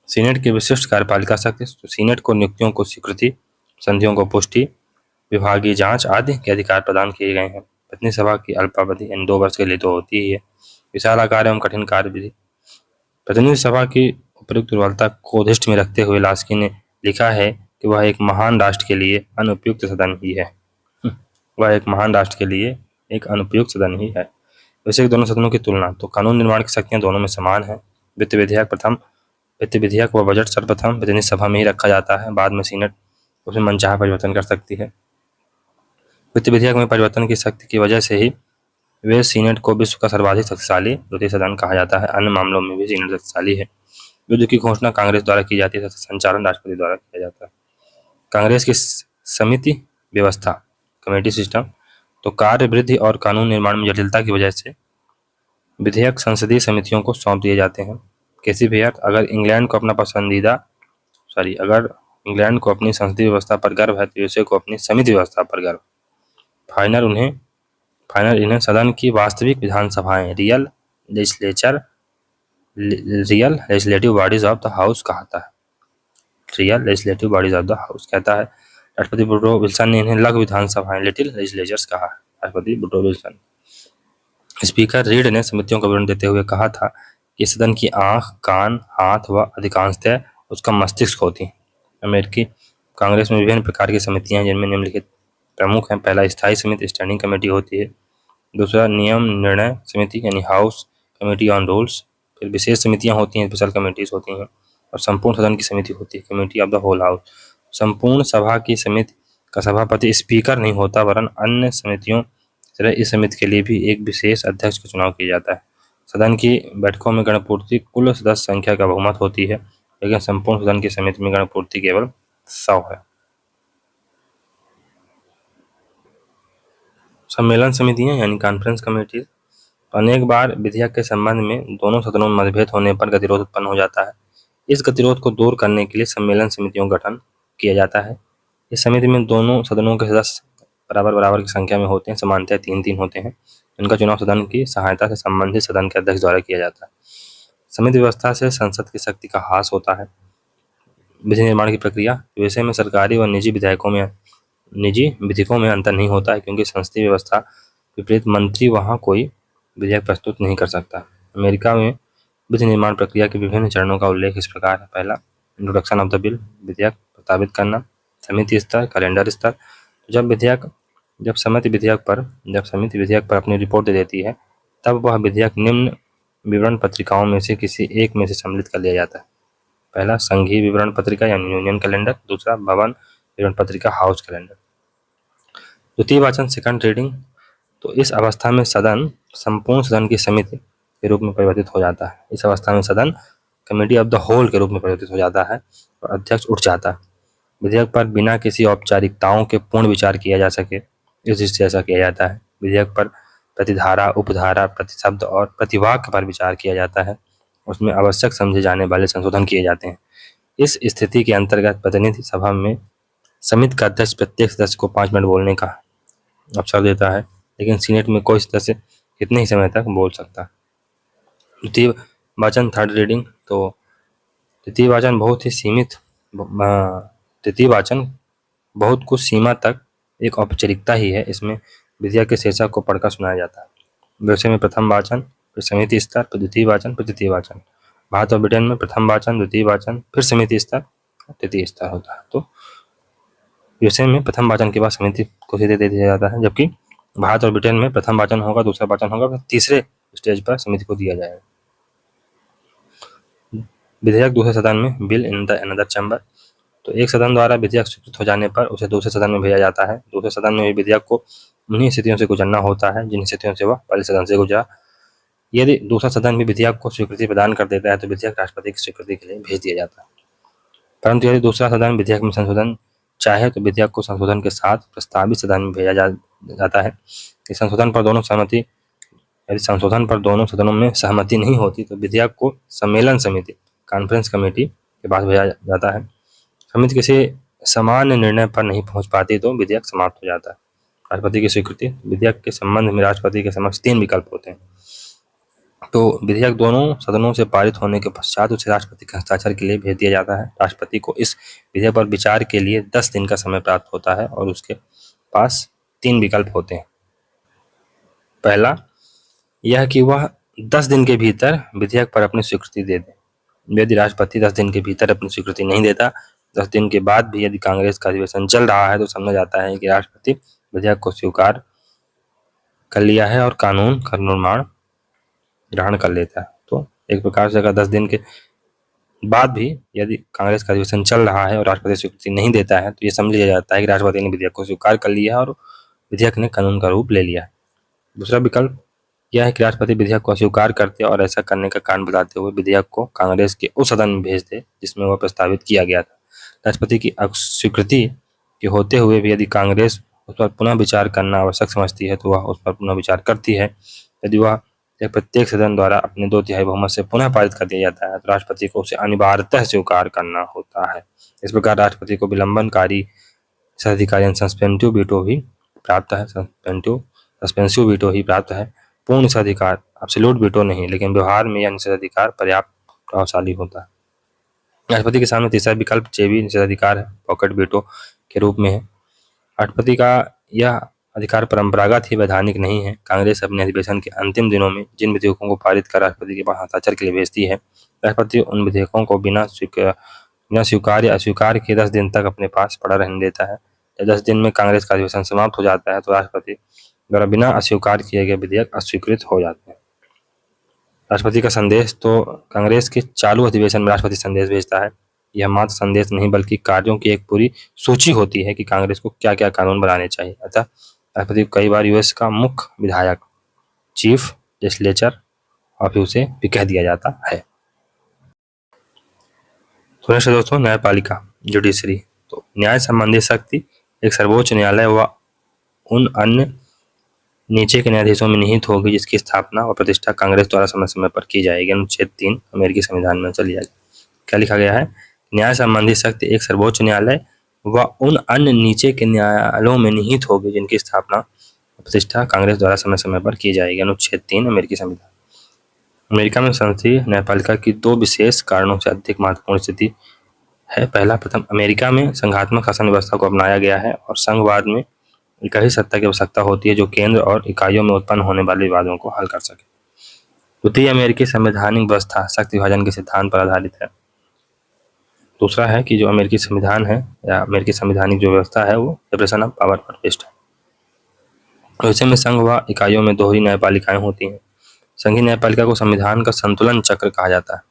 सीनेट की विशिष्ट कार्यपालिका शक्ति। तो सीनेट को नियुक्तियों को स्वीकृति, संधियों को पुष्टि, विभागीय जांच आदि के अधिकार प्रदान किए गए हैं। प्रतिनिधि सभा की अल्पावधि इन 2 वर्ष के लिए तो होती ही है। विशाल आकार एवं कठिन कार्यविधि। प्रतिनिधि सभा की उपयुक्त दुर्बलता को दृष्टि में रखते हुए लास्की ने लिखा है कि वह एक महान राष्ट्र के लिए अनुपयुक्त सदन ही है। वह एक महान राष्ट्र के लिए एक अनुपयुक्त सदन ही है। वैसे दोनों सदनों की तुलना, तो कानून निर्माण की शक्तियां दोनों में समान है। वित्त विधेयक व बजट सर्वप्रथम प्रतिनिधि सभा में ही रखा जाता है, बाद में सीनेट उसमें मनचाहा परिवर्तन कर सकती है। वित्त विधेयक में परिवर्तन की शक्ति की वजह से ही वे सीनेट को विश्व का सर्वाधिक शक्तिशाली द्वितीय सदन कहा जाता है। अन्य मामलों में भी सीनेट शक्तिशाली है। युद्ध की घोषणा कांग्रेस द्वारा की जाती है, संचालन राष्ट्रपति द्वारा किया जाता है। कांग्रेस की समिति व्यवस्था, कमेटी सिस्टम, तो कार्य वृद्धि और कानून निर्माण में जटिलता की वजह से विधेयक संसदीय समितियों को सौंप दिए जाते हैं। कैसी विधेयक, अगर इंग्लैंड को अपनी संसदीय व्यवस्था पर गर्व है तो यूएसए को अपनी समिति व्यवस्था पर गर्व। फाइनल इन्हें सदन की वास्तविक विधानसभाएं, real legislative bodies of the house कहता है। Real legislative bodies of the house कहता है। राष्ट्रपति वुडरो विल्सन ने इन्हें लघु विधानसभाएं, लिटिल लेजिस्लेचर्स कहा है। राष्ट्रपति वुडरो विल्सन। स्पीकर रीड ने समितियों का विवरण देते हुए कहा था कि सदन की आंख, कान, हाथ व अधिकांशतः उसका मस्तिष्क होती है। अमेरिकी कांग्रेस में विभिन्न प्रकार की समितियां हैं, जिनमें निम्नलिखित प्रमुख हैं। पहला, स्थायी समिति, स्टैंडिंग कमेटी होती है। दूसरा, नियम निर्णय समिति यानी हाउस कमेटी ऑन रूल्स। फिर विशेष समितियां होती हैं, स्पेशल कमेटीज होती हैं। और संपूर्ण सदन की समिति होती है, committee of the whole house. संपूर्ण सभा की समिति का सभापति स्पीकर नहीं होता, वरन अन्य समितियों तरह इस समिति के लिए भी एक विशेष अध्यक्ष का चुनाव किया जाता है। सदन की बैठकों में गणपूर्ति कुल सदस्य संख्या का बहुमत होती है, लेकिन संपूर्ण सदन की समिति में गणपूर्ति केवल 100 है। सम्मेलन समितियां यानी कॉन्फ्रेंस कमेटी। अनेक बार विधेयक के संबंध में दोनों सदनों में मतभेद होने पर गतिरोध उत्पन्न हो जाता है। इस गतिरोध को दूर करने के लिए सम्मेलन समितियों का गठन किया जाता है। इस समिति में दोनों सदनों के सदस्य बराबर की संख्या में होते हैं, सामान्यतः 3-3 होते हैं। इनका चुनाव सदन की सहायता से संबंधित सदन के अध्यक्ष द्वारा किया जाता है। समिति व्यवस्था से संसद की शक्ति का ह्रास होता है। विधि निर्माण की प्रक्रिया, वैसे में सरकारी व निजी विधेयकों में अंतर नहीं होता है, क्योंकि संसदीय व्यवस्था विपरीत मंत्री वहां कोई विधेयक प्रस्तुत नहीं कर सकता। अमेरिका में विधि निर्माण प्रक्रिया के विभिन्न चरणों का उल्लेख इस प्रकार है। पहला, इंट्रोडक्शन ऑफ द बिल, विधेयक प्रस्तावित करना। समिति स्तर, कैलेंडर स्तर। जब समिति विधेयक पर अपनी रिपोर्ट दे देती है, तब वह विधेयक निम्न विवरण पत्रिकाओं में से किसी एक में से सम्मिलित कर लिया जाता है। पहला, संघीय विवरण पत्रिका यानी यूनियन कैलेंडर। दूसरा, भवन विवरण पत्रिका, हाउस कैलेंडर। द्वितीय वाचन, सेकंड रीडिंग, तो इस अवस्था में सदन संपूर्ण सदन की समिति के रूप में परिवर्तित हो जाता है। इस अवस्था में सदन कमेटी ऑफ द होल के रूप में परिवर्तित हो जाता है और अध्यक्ष उठ जाता है। विधेयक पर बिना किसी औपचारिकताओं के पूर्ण विचार किया जा सके, इस दृष्टि से ऐसा किया जाता है। विधेयक पर प्रतिधारा, उपधारा, प्रतिशब्द और प्रतिवाक्य पर विचार किया जाता है। उसमें आवश्यक समझे जाने वाले संशोधन किए जाते हैं। इस स्थिति के अंतर्गत प्रतिनिधि सभा में समिति का अध्यक्ष प्रत्येक सदस्य को 5 मिनट बोलने का अवसर देता है, लेकिन सीनेट में कोई सदस्य कितने ही समय तक बोल सकता है। द्वितीय वाचन, थर्ड रीडिंग, तो द्वितीय वाचन बहुत कुछ सीमा तक एक औपचारिकता ही है। इसमें विधेयक के शीर्षक को पढ़कर सुनाया जाता है। वैसे में प्रथम वाचन, फिर समिति स्तर, फिर द्वितीय वाचन, फिर तृतीय वाचन। भारत और ब्रिटेन में प्रथम वाचन, द्वितीय वाचन, फिर समिति स्तर, तृतीय स्तर होता है। तो यूएसए में प्रथम वाचन के बाद समिति को सीधे दे दिया जाता है, जबकि भारत और ब्रिटेन में प्रथम वाचन होगा, दूसरा वाचन होगा, फिर तीसरे स्टेज पर समिति को दिया जाएगा। विधेयक दूसरे सदन में, bill in the another chamber, तो एक सदन द्वारा विधेयक स्वीकृत हो जाने पर उसे दूसरे सदन में भेजा जाता है। दूसरे सदन में विधेयक को उन्हीं स्थितियों से गुजरना होता है जिन स्थितियों से वह पहले सदन से गुजरा। यदि दूसरा सदन भी विधेयक को स्वीकृति प्रदान कर देता है तो विधेयक राष्ट्रपति की स्वीकृति के लिए भेज दिया जाता है। परंतु यदि दूसरा सदन विधेयक में संशोधन चाहे तो विधेयक को संशोधन के साथ प्रस्तावित सदन में भेजा जाता है। यदि संशोधन पर दोनों सदनों में सहमति नहीं होती तो विधेयक को सम्मेलन समिति, कॉन्फ्रेंस कमेटी के पास भेजा जाता है। समिति किसी सामान्य निर्णय पर नहीं पहुंच पाती तो विधेयक समाप्त हो जाता है। राष्ट्रपति की स्वीकृति, विधेयक के संबंध में राष्ट्रपति के समक्ष 3 विकल्प होते हैं। तो विधेयक दोनों सदनों से पारित होने के पश्चात उसे राष्ट्रपति के हस्ताक्षर के लिए भेज दिया जाता है। राष्ट्रपति को इस विधेयक पर विचार के लिए 10 दिन का समय प्राप्त होता है और उसके पास 3 विकल्प होते हैं। पहला, यह कि वह 10 दिन के भीतर विधेयक पर अपनी स्वीकृति दे दे। यदि राष्ट्रपति 10 दिन के भीतर अपनी स्वीकृति नहीं देता, 10 दिन के बाद भी यदि कांग्रेस का अधिवेशन चल रहा है, तो समझा जाता है कि राष्ट्रपति विधेयक को स्वीकार कर लिया है और कानून का निर्माण ग्रहण कर लेता है। तो एक प्रकार से अगर 10 दिन के बाद भी यदि कांग्रेस का अधिवेशन चल रहा है और राष्ट्रपति स्वीकृति नहीं देता है, तो ये समझ लिया जाता है कि राष्ट्रपति ने विधेयक को स्वीकार कर लिया है और विधेयक ने कानून का रूप ले लिया है। दूसरा विकल्प यह है कि राष्ट्रपति विधेयक को अस्वीकार करते और ऐसा करने का कारण बताते हुए विधेयक को कांग्रेस के उस सदन में भेज दे जिसमें वह प्रस्तावित किया गया था। राष्ट्रपति की अस्वीकृति के होते हुए भी यदि कांग्रेस उस पर पुनः विचार करना आवश्यक समझती है, तो वह उस पर पुनः विचार करती है। यदि वह प्रत्येक सदन द्वारा अपने 2/3 बहुमत से पुनः पारित कर दिया जाता है, तो राष्ट्रपति को उसे अनिवार्यतः स्वीकार करना होता है। इस प्रकार राष्ट्रपति को विलंबनकारी सत्ताधिकार सस्पेंसिव वीटो भी प्राप्त है। सस्पेंसिव वीटो ही प्राप्त है, पूर्ण निषेधाधिकार एब्सोल्यूट वीटो नहीं, लेकिन व्यवहार में यह निषेधाधिकार पर्याप्त प्रभावशाली होता है। राष्ट्रपति के सामने तीसरा विकल्प जेबी निषेधाधिकार है, पॉकेट वीटो के रूप में है। राष्ट्रपति का यह अधिकार परंपरागत ही वैधानिक नहीं है। कांग्रेस अपने अधिवेशन के अंतिम दिनों में जिन विधेयकों को पारित कर राष्ट्रपति के पास हस्ताक्षर के लिए भेजती है, राष्ट्रपति उन विधेयकों को बिना स्वीकार या अस्वीकार के 10 दिन तक अपने पास पड़ा रहने देता है। जब 10 दिन में कांग्रेस का अधिवेशन समाप्त हो जाता है, तो राष्ट्रपति द्वारा बिना अस्वीकार किए गए विधेयक अस्वीकृत हो जाते हैं। राष्ट्रपति का संदेश तो कांग्रेस के चालू अधिवेशन में राष्ट्रपति संदेश भेजता है। यह मात्र संदेश नहीं बल्कि कार्यों की एक पूरी सूची होती है कि कांग्रेस को क्या क्या कानून बनाने चाहिए। अतः राष्ट्रपति को कई बार यूएस का मुख्य विधायक चीफ लेजिस्लेचर ऑफ उसे भी कह दिया जाता है। सुनिश्चित दोस्तों, न्यायपालिका जुडिशरी, तो न्याय संबंधी शक्ति एक सर्वोच्च न्यायालय व उन अन्य नीचे के न्यायाधीशों में निहित होगी जिसकी स्थापना और प्रतिष्ठा कांग्रेस द्वारा समय समय पर की जाएगी। अनुच्छेद 3 अमेरिकी संविधान में चली जाएगी। क्या लिखा गया है? न्याय संबंधी शक्ति एक सर्वोच्च न्यायालय व उन अन्य नीचे के न्यायालयों में निहित होगी जिनकी स्थापना और प्रतिष्ठा कांग्रेस द्वारा समय समय पर की जाएगी। अनुच्छेद 3 अमेरिकी संविधान। अमेरिका में संसदीय न्यायपालिका की 2 विशेष कारणों से अधिक महत्वपूर्ण स्थिति है। पहला, प्रथम, अमेरिका में संघात्मक शासन व्यवस्था को अपनाया गया है और संघवाद में एक ही सत्ता की आवश्यकता होती है जो केंद्र और इकाइयों में उत्पन्न होने वाले विवादों को हल कर सके। द्वितीय, अमेरिकी संवैधानिक व्यवस्था शक्ति विभाजन के सिद्धांत पर आधारित है। दूसरा है कि जो अमेरिकी संविधान है या अमेरिकी संवैधानिक जो व्यवस्था है वो सेपरेशन ऑफ पावर पर बेस्ड है। वैसे में संघ व इकाइयों में दोहरी न्यायपालिकाएं होती हैं। संघीय न्यायपालिका को संविधान का संतुलन चक्र कहा जाता है।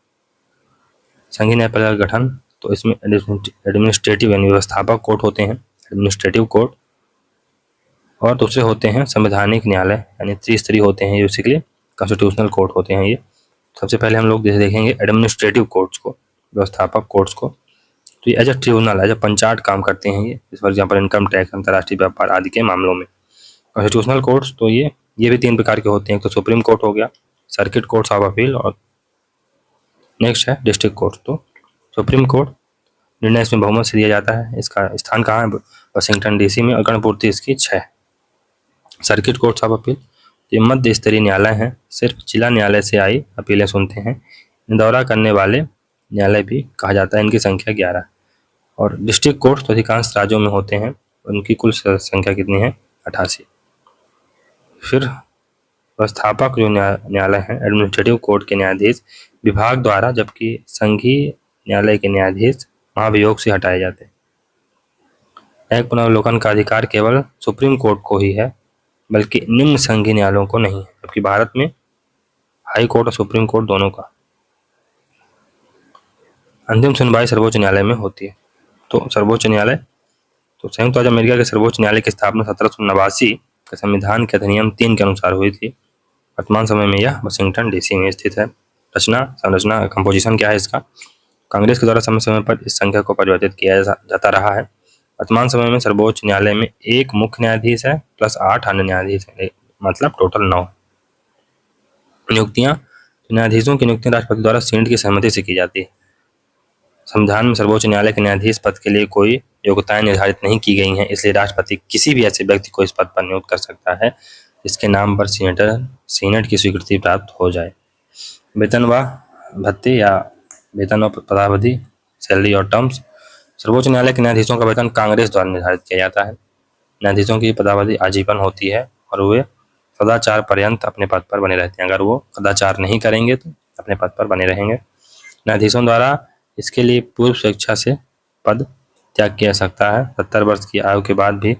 संघीय न्यायपालिका का गठन, तो इसमें एडमिनिस्ट्रेटिव यानी व्यवस्थापक कोर्ट होते हैं, एडमिनिस्ट्रेटिव कोर्ट, और दूसरे होते हैं संवैधानिक न्यायालय यानी त्रिस्तरीय होते हैं, बेसिकली कॉन्स्टिट्यूशनल कोर्ट होते हैं ये। सबसे पहले हम लोग देखेंगे एडमिनिस्ट्रेटिव कोर्ट्स को, व्यवस्थापक कोर्ट्स को। तो ये as a tribunal, as a panchayat काम करते हैं ये, फॉर एग्जाम्पल इनकम टैक्स, अंतर्राष्ट्रीय व्यापार आदि के मामलों में। कॉन्स्टिट्यूशनल कोर्ट्स तो ये भी 3 प्रकार के होते हैं। तो सुप्रीम कोर्ट हो गया, सर्किट कोर्ट्स ऑफ अपील, और नेक्स्ट है डिस्ट्रिक्ट कोर्ट। तो सुप्रीम कोर्ट निर्णय इसमें बहुमत से दिया जाता है। इसका स्थान कहाँ है? वाशिंगटन डीसी में, और गणपूर्ति इसकी 6। सर्किट कोर्ट्स ऑफ अपील ये मध्य स्तरीय न्यायालय हैं, सिर्फ जिला न्यायालय से आई अपीलें सुनते हैं। दौरा करने वाले न्यायालय भी कहा जाता है। इनकी संख्या 11। और डिस्ट्रिक्ट कोर्ट तो अधिकांश राज्यों में होते हैं, उनकी कुल संख्या कितनी है? 88। फिर व्यवस्थापक जो न्यायालय हैं, एडमिनिस्ट्रेटिव कोर्ट के न्यायाधीश विभाग द्वारा, जबकि संघीय न्यायालय के न्यायाधीश महाभियोग से हटाए जाते हैं। न्यायिक पुनर्वलोकन का अधिकार केवल सुप्रीम कोर्ट को ही है, बल्कि निम्न संघीय न्यायालयों को नहीं, जबकि भारत में हाई कोर्ट और सुप्रीम कोर्ट दोनों का। अंतिम सुनवाई सर्वोच्च न्यायालय में होती है। तो सर्वोच्च न्यायालय, तो संयुक्त राज्य अमेरिका के सर्वोच्च न्यायालय की स्थापना 1789 के संविधान के अधिनियम 3 के अनुसार हुई थी। वर्तमान समय में यह वाशिंगटन डीसी में स्थित है। संरचना कंपोजिशन क्या है इसका? कांग्रेस के द्वारा समय समय पर इस संख्या को परिवर्तित किया जाता रहा है। वर्तमान समय में सर्वोच्च न्यायालय में 1 मुख्य न्यायाधीश है प्लस 8 अन्य न्यायाधीश है, मतलब टोटल 9। नियुक्तियां, न्यायाधीशों की नियुक्ति राष्ट्रपति द्वारा सीनेट की सहमति से की जाती है। संविधान में सर्वोच्च न्यायालय के न्यायाधीश पद के लिए कोई योग्यताएं निर्धारित नहीं की गई हैं, इसलिए राष्ट्रपति किसी भी ऐसे व्यक्ति को इस पद पर नियुक्त कर सकता है जिसके नाम पर सीनेट की स्वीकृति प्राप्त हो जाए। वेतन व भत्ते या वेतन और पदावधि, सैलरी और टर्म्स। सर्वोच्च न्यायालय के न्यायाधीशों का वेतन कांग्रेस द्वारा निर्धारित किया जाता है। न्यायाधीशों की पदावधि आजीवन होती है और वे सदाचार पर्यंत अपने पद पर बने रहते हैं। अगर वो सदाचार नहीं करेंगे तो अपने पद पर बने रहेंगे। न्यायाधीशों द्वारा इसके लिए पूर्व स्वेच्छा से पद त्याग किया जा सकता है। 70 वर्ष की आयु के बाद भी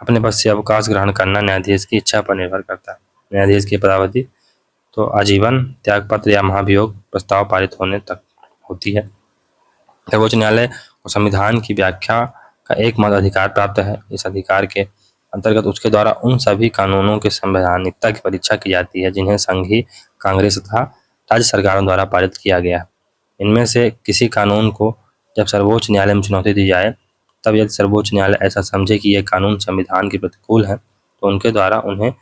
अपने पद से अवकाश ग्रहण करना न्यायाधीश की इच्छा पर निर्भर करता है। न्यायाधीश की पदावधि तो आजीवन, त्यागपत्र या महाभियोग प्रस्ताव पारित होने तक होती है। सर्वोच्च न्यायालय को संविधान की व्याख्या का एकमात्र अधिकार प्राप्त है। इस अधिकार के अंतर्गत उसके द्वारा उन सभी कानूनों की संवैधानिकता की परीक्षा की जाती है जिन्हें संघीय, कांग्रेस तथा राज्य सरकारों द्वारा पारित किया गया है। इनमें से किसी कानून को जब सर्वोच्च न्यायालय में चुनौती दी जाए, तब यदि सर्वोच्च न्यायालय ऐसा समझे कि यह कानून संविधान के प्रतिकूल है, तो उनके द्वारा उन्हें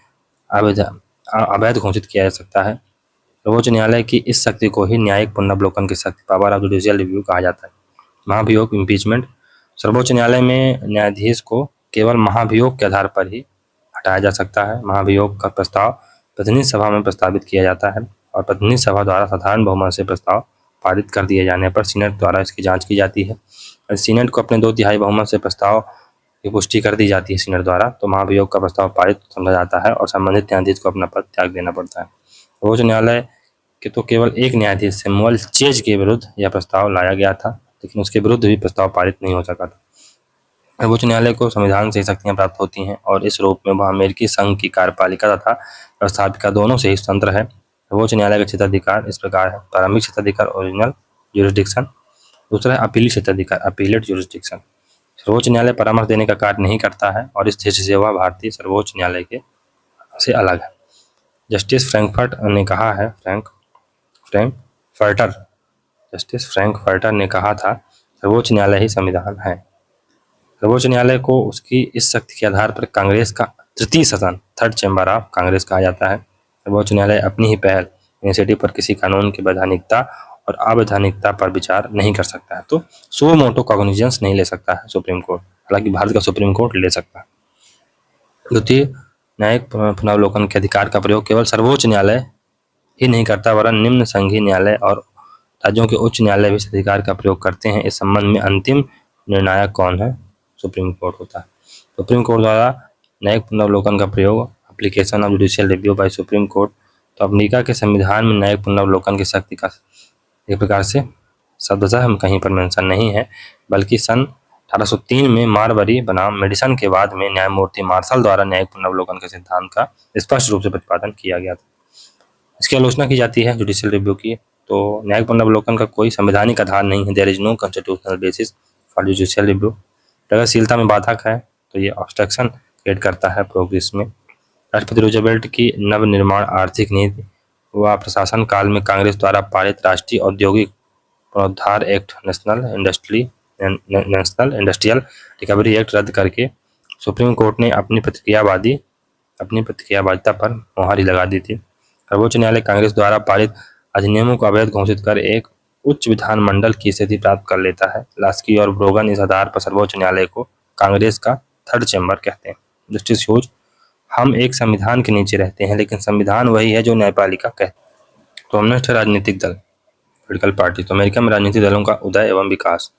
अवैध घोषित किया जा सकता है। सर्वोच्च न्यायालय की इस शक्ति को ही न्यायिक पुनर्वलोकन की शक्ति, पावर ऑफ जुडिशियल रिव्यू कहा जाता है। महाभियोग, इम्पीचमेंट। सर्वोच्च न्यायालय में न्यायाधीश को केवल महाभियोग के आधार पर ही हटाया जा सकता है। महाभियोग का प्रस्ताव प्रतिनिधि सभा में प्रस्तावित किया जाता है और प्रतिनिधि सभा द्वारा साधारण बहुमत से प्रस्ताव पारित कर दिए जाने पर सीनेट द्वारा इसकी जांच की जाती है। सीनेट को अपने 2/3 बहुमत से प्रस्ताव की पुष्टि कर दी जाती है सीनेट द्वारा, तो महाभियोग का प्रस्ताव पारित समझा जाता है और संबंधित न्यायाधीश को अपना पद त्याग देना पड़ता है। सर्वोच्च न्यायालय के तो केवल एक न्यायाधीश सैमुअल चेज के विरुद्ध यह प्रस्ताव लाया गया था, लेकिन उसके विरुद्ध भी प्रस्ताव पारित नहीं हो सका था। सर्वोच्च न्यायालय को संविधान से शक्तियां प्राप्त होती हैं और इस रूप में वह अमेरिकी संघ की कार्यपालिका तथा व्यवस्थापिका दोनों से ही स्वतंत्र है। सर्वोच्च न्यायालय का क्षेत्राधिकार इस प्रकार है: प्रारंभिक क्षेत्राधिकार, ओरिजिनल ज्यूरिसडिक्शन। दूसरा है अपीली क्षेत्राधिकार, अपीलेट ज्यूरिसडिक्शन। सर्वोच्च न्यायालय परामर्श देने का कार्य नहीं करता है और इस दृष्टि से वह भारतीय सर्वोच्च न्यायालय के से अलग है। जस्टिस फ्रैंकफर्टर ने कहा था, सर्वोच्च न्यायालय ही संविधान है। सर्वोच्च न्यायालय को उसकी इस शक्ति के आधार पर कांग्रेस का तृतीय सदन, थर्ड चैम्बर ऑफ कांग्रेस कहा जाता है। सर्वोच्च न्यायालय अपनी ही पहल, इनिशिएटिव पर किसी कानून की वैधानिकता और अवैधानिकता पर विचार नहीं कर सकता है, तो सो मोटो कॉग्निजेंस नहीं ले सकता है सुप्रीम कोर्ट। हालांकि भारत का सुप्रीम कोर्ट ले सकता है। द्वितीय, न्यायिक पुनर्वलोकन के अधिकार का प्रयोग केवल सर्वोच्च न्यायालय ही नहीं करता, वरन निम्न संघीय न्यायालय और राज्यों के उच्च न्यायालय भी इस अधिकार का प्रयोग करते हैं। इस संबंध में अंतिम निर्णायक कौन है? सुप्रीम कोर्ट होता है। सुप्रीम कोर्ट द्वारा न्यायिक पुनर्वलोकन का प्रयोग, application of judicial review by Supreme Court. तो अमेरिका के संविधान में न्यायिक पुनर्वलोकन की शक्ति का एक प्रकार से शब्दतः हम कहीं पर मेंशन नहीं है, बल्कि सन 1803 में मारबरी बनाम मेडिसन के बाद में न्यायमूर्ति मार्शल द्वारा न्यायिक पुनर्वलोकन के सिद्धांत का स्पष्ट रूप से प्रतिपादन किया गया था। इसकी आलोचना की जाती है जुडिशियल रिव्यू की। तो न्यायिक पुनर्वलोकन का कोई संवैधानिक आधार नहीं है। There is no constitutional basis for judicial review. प्रगतिशीलता में बाधक है, तो ये ऑब्स्ट्रक्शन क्रिएट करता है प्रोग्रेस में। राष्ट्रपति रूजवेल्ट की नवनिर्माण आर्थिक नीति व प्रशासन काल में कांग्रेस द्वारा पारित राष्ट्रीय औद्योगिक पुनरुद्धार act, national industrial recovery act रद्द करके सुप्रीम कोर्ट ने अपनी प्रतिक्रियावादिता पर मुहर लगा दी थी। सर्वोच्च न्यायालय कांग्रेस द्वारा पारित अधिनियमों को अवैध घोषित कर एक उच्च विधानमंडल की स्थिति प्राप्त कर लेता है। लास्की और ब्रोगन इस आधार पर सर्वोच्च न्यायालय को कांग्रेस का थर्ड चैम्बर कहते हैं। जस्टिस ह्यूज, हम एक संविधान के नीचे रहते हैं, लेकिन संविधान वही है जो न्यायपालिका कहते हैं। तो हमने राजनीतिक दल, पॉलिटिकल पार्टी। तो अमेरिका में राजनीतिक दलों का उदय एवं विकास।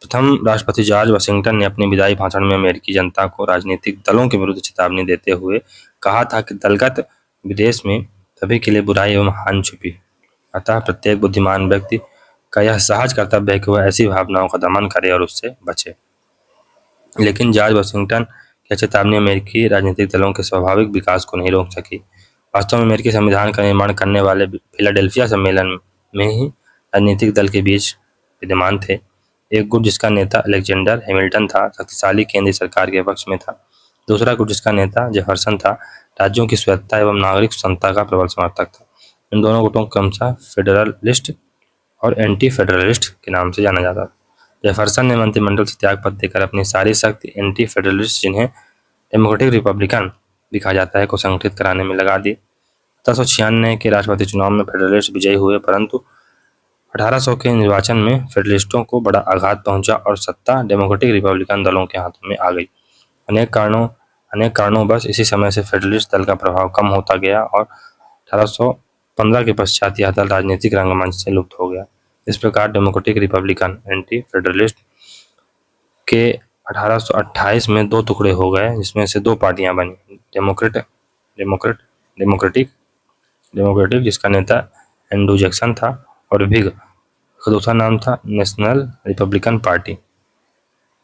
प्रथम राष्ट्रपति जॉर्ज वाशिंगटन ने अपने विदाई भाषण में अमेरिकी जनता को राजनीतिक दलों के विरुद्ध चेतावनी देते हुए कहा था कि दलगत विदेश में सभी के लिए बुराई एवं हानि छुपी, अतः प्रत्येक बुद्धिमान व्यक्ति का यह सहज कर्तव्य है कि वह ऐसी भावनाओं का दमन करे और उससे बचे। लेकिन जॉर्ज वाशिंगटन की चेतावनी अमेरिकी राजनीतिक दलों के स्वाभाविक विकास को नहीं रोक सकी। वास्तव में अमेरिकी संविधान का निर्माण करने वाले फिलाडेल्फिया सम्मेलन में ही राजनीतिक दल के बीच विद्यमान थे। एक गुट जिसका नेता अलेक्जेंडर हैमिल्टन था, शक्तिशाली केंद्रीय सरकार के पक्ष में था। दूसरा गुट जिसका नेता जेफरसन था, राज्यों की स्वायत्तता एवं नागरिक स्वतंत्रता का प्रबल समर्थक था। इन दोनों गुटों को क्रमशः फेडरलिस्ट और एंटी फेडरलिस्ट के नाम से जाना जाता था। जेफरसन ने मंत्रिमंडल से त्यागपत्र देकर अपनी सारी शक्ति एंटी फेडरलिस्ट, जिन्हें डेमोक्रेटिक रिपब्लिकन भी कहा जाता है, को संगठित कराने में लगा दी। 1796 के राष्ट्रपति चुनाव में फेडरलिस्ट विजयी हुए, परंतु 1800 के निर्वाचन में फेडरलिस्टों को बड़ा आघात पहुंचा और सत्ता डेमोक्रेटिक रिपब्लिकन दलों के हाथों में आ गई। अनेक कारणों बस इसी समय से फेडरलिस्ट दल का प्रभाव कम होता गया और 1815 के पश्चात यह दल राजनीतिक रंगमंच से लुप्त हो गया। इस प्रकार डेमोक्रेटिक रिपब्लिकन एंटी फेडरलिस्ट के 1828 में दो टुकड़े हो गए, जिसमें से दो पार्टियां बनी, डेमोक्रेटिक जिसका नेता एंड्रू जैक्सन था, और व्हिग उसका दूसरा नाम था नेशनल रिपब्लिकन पार्टी।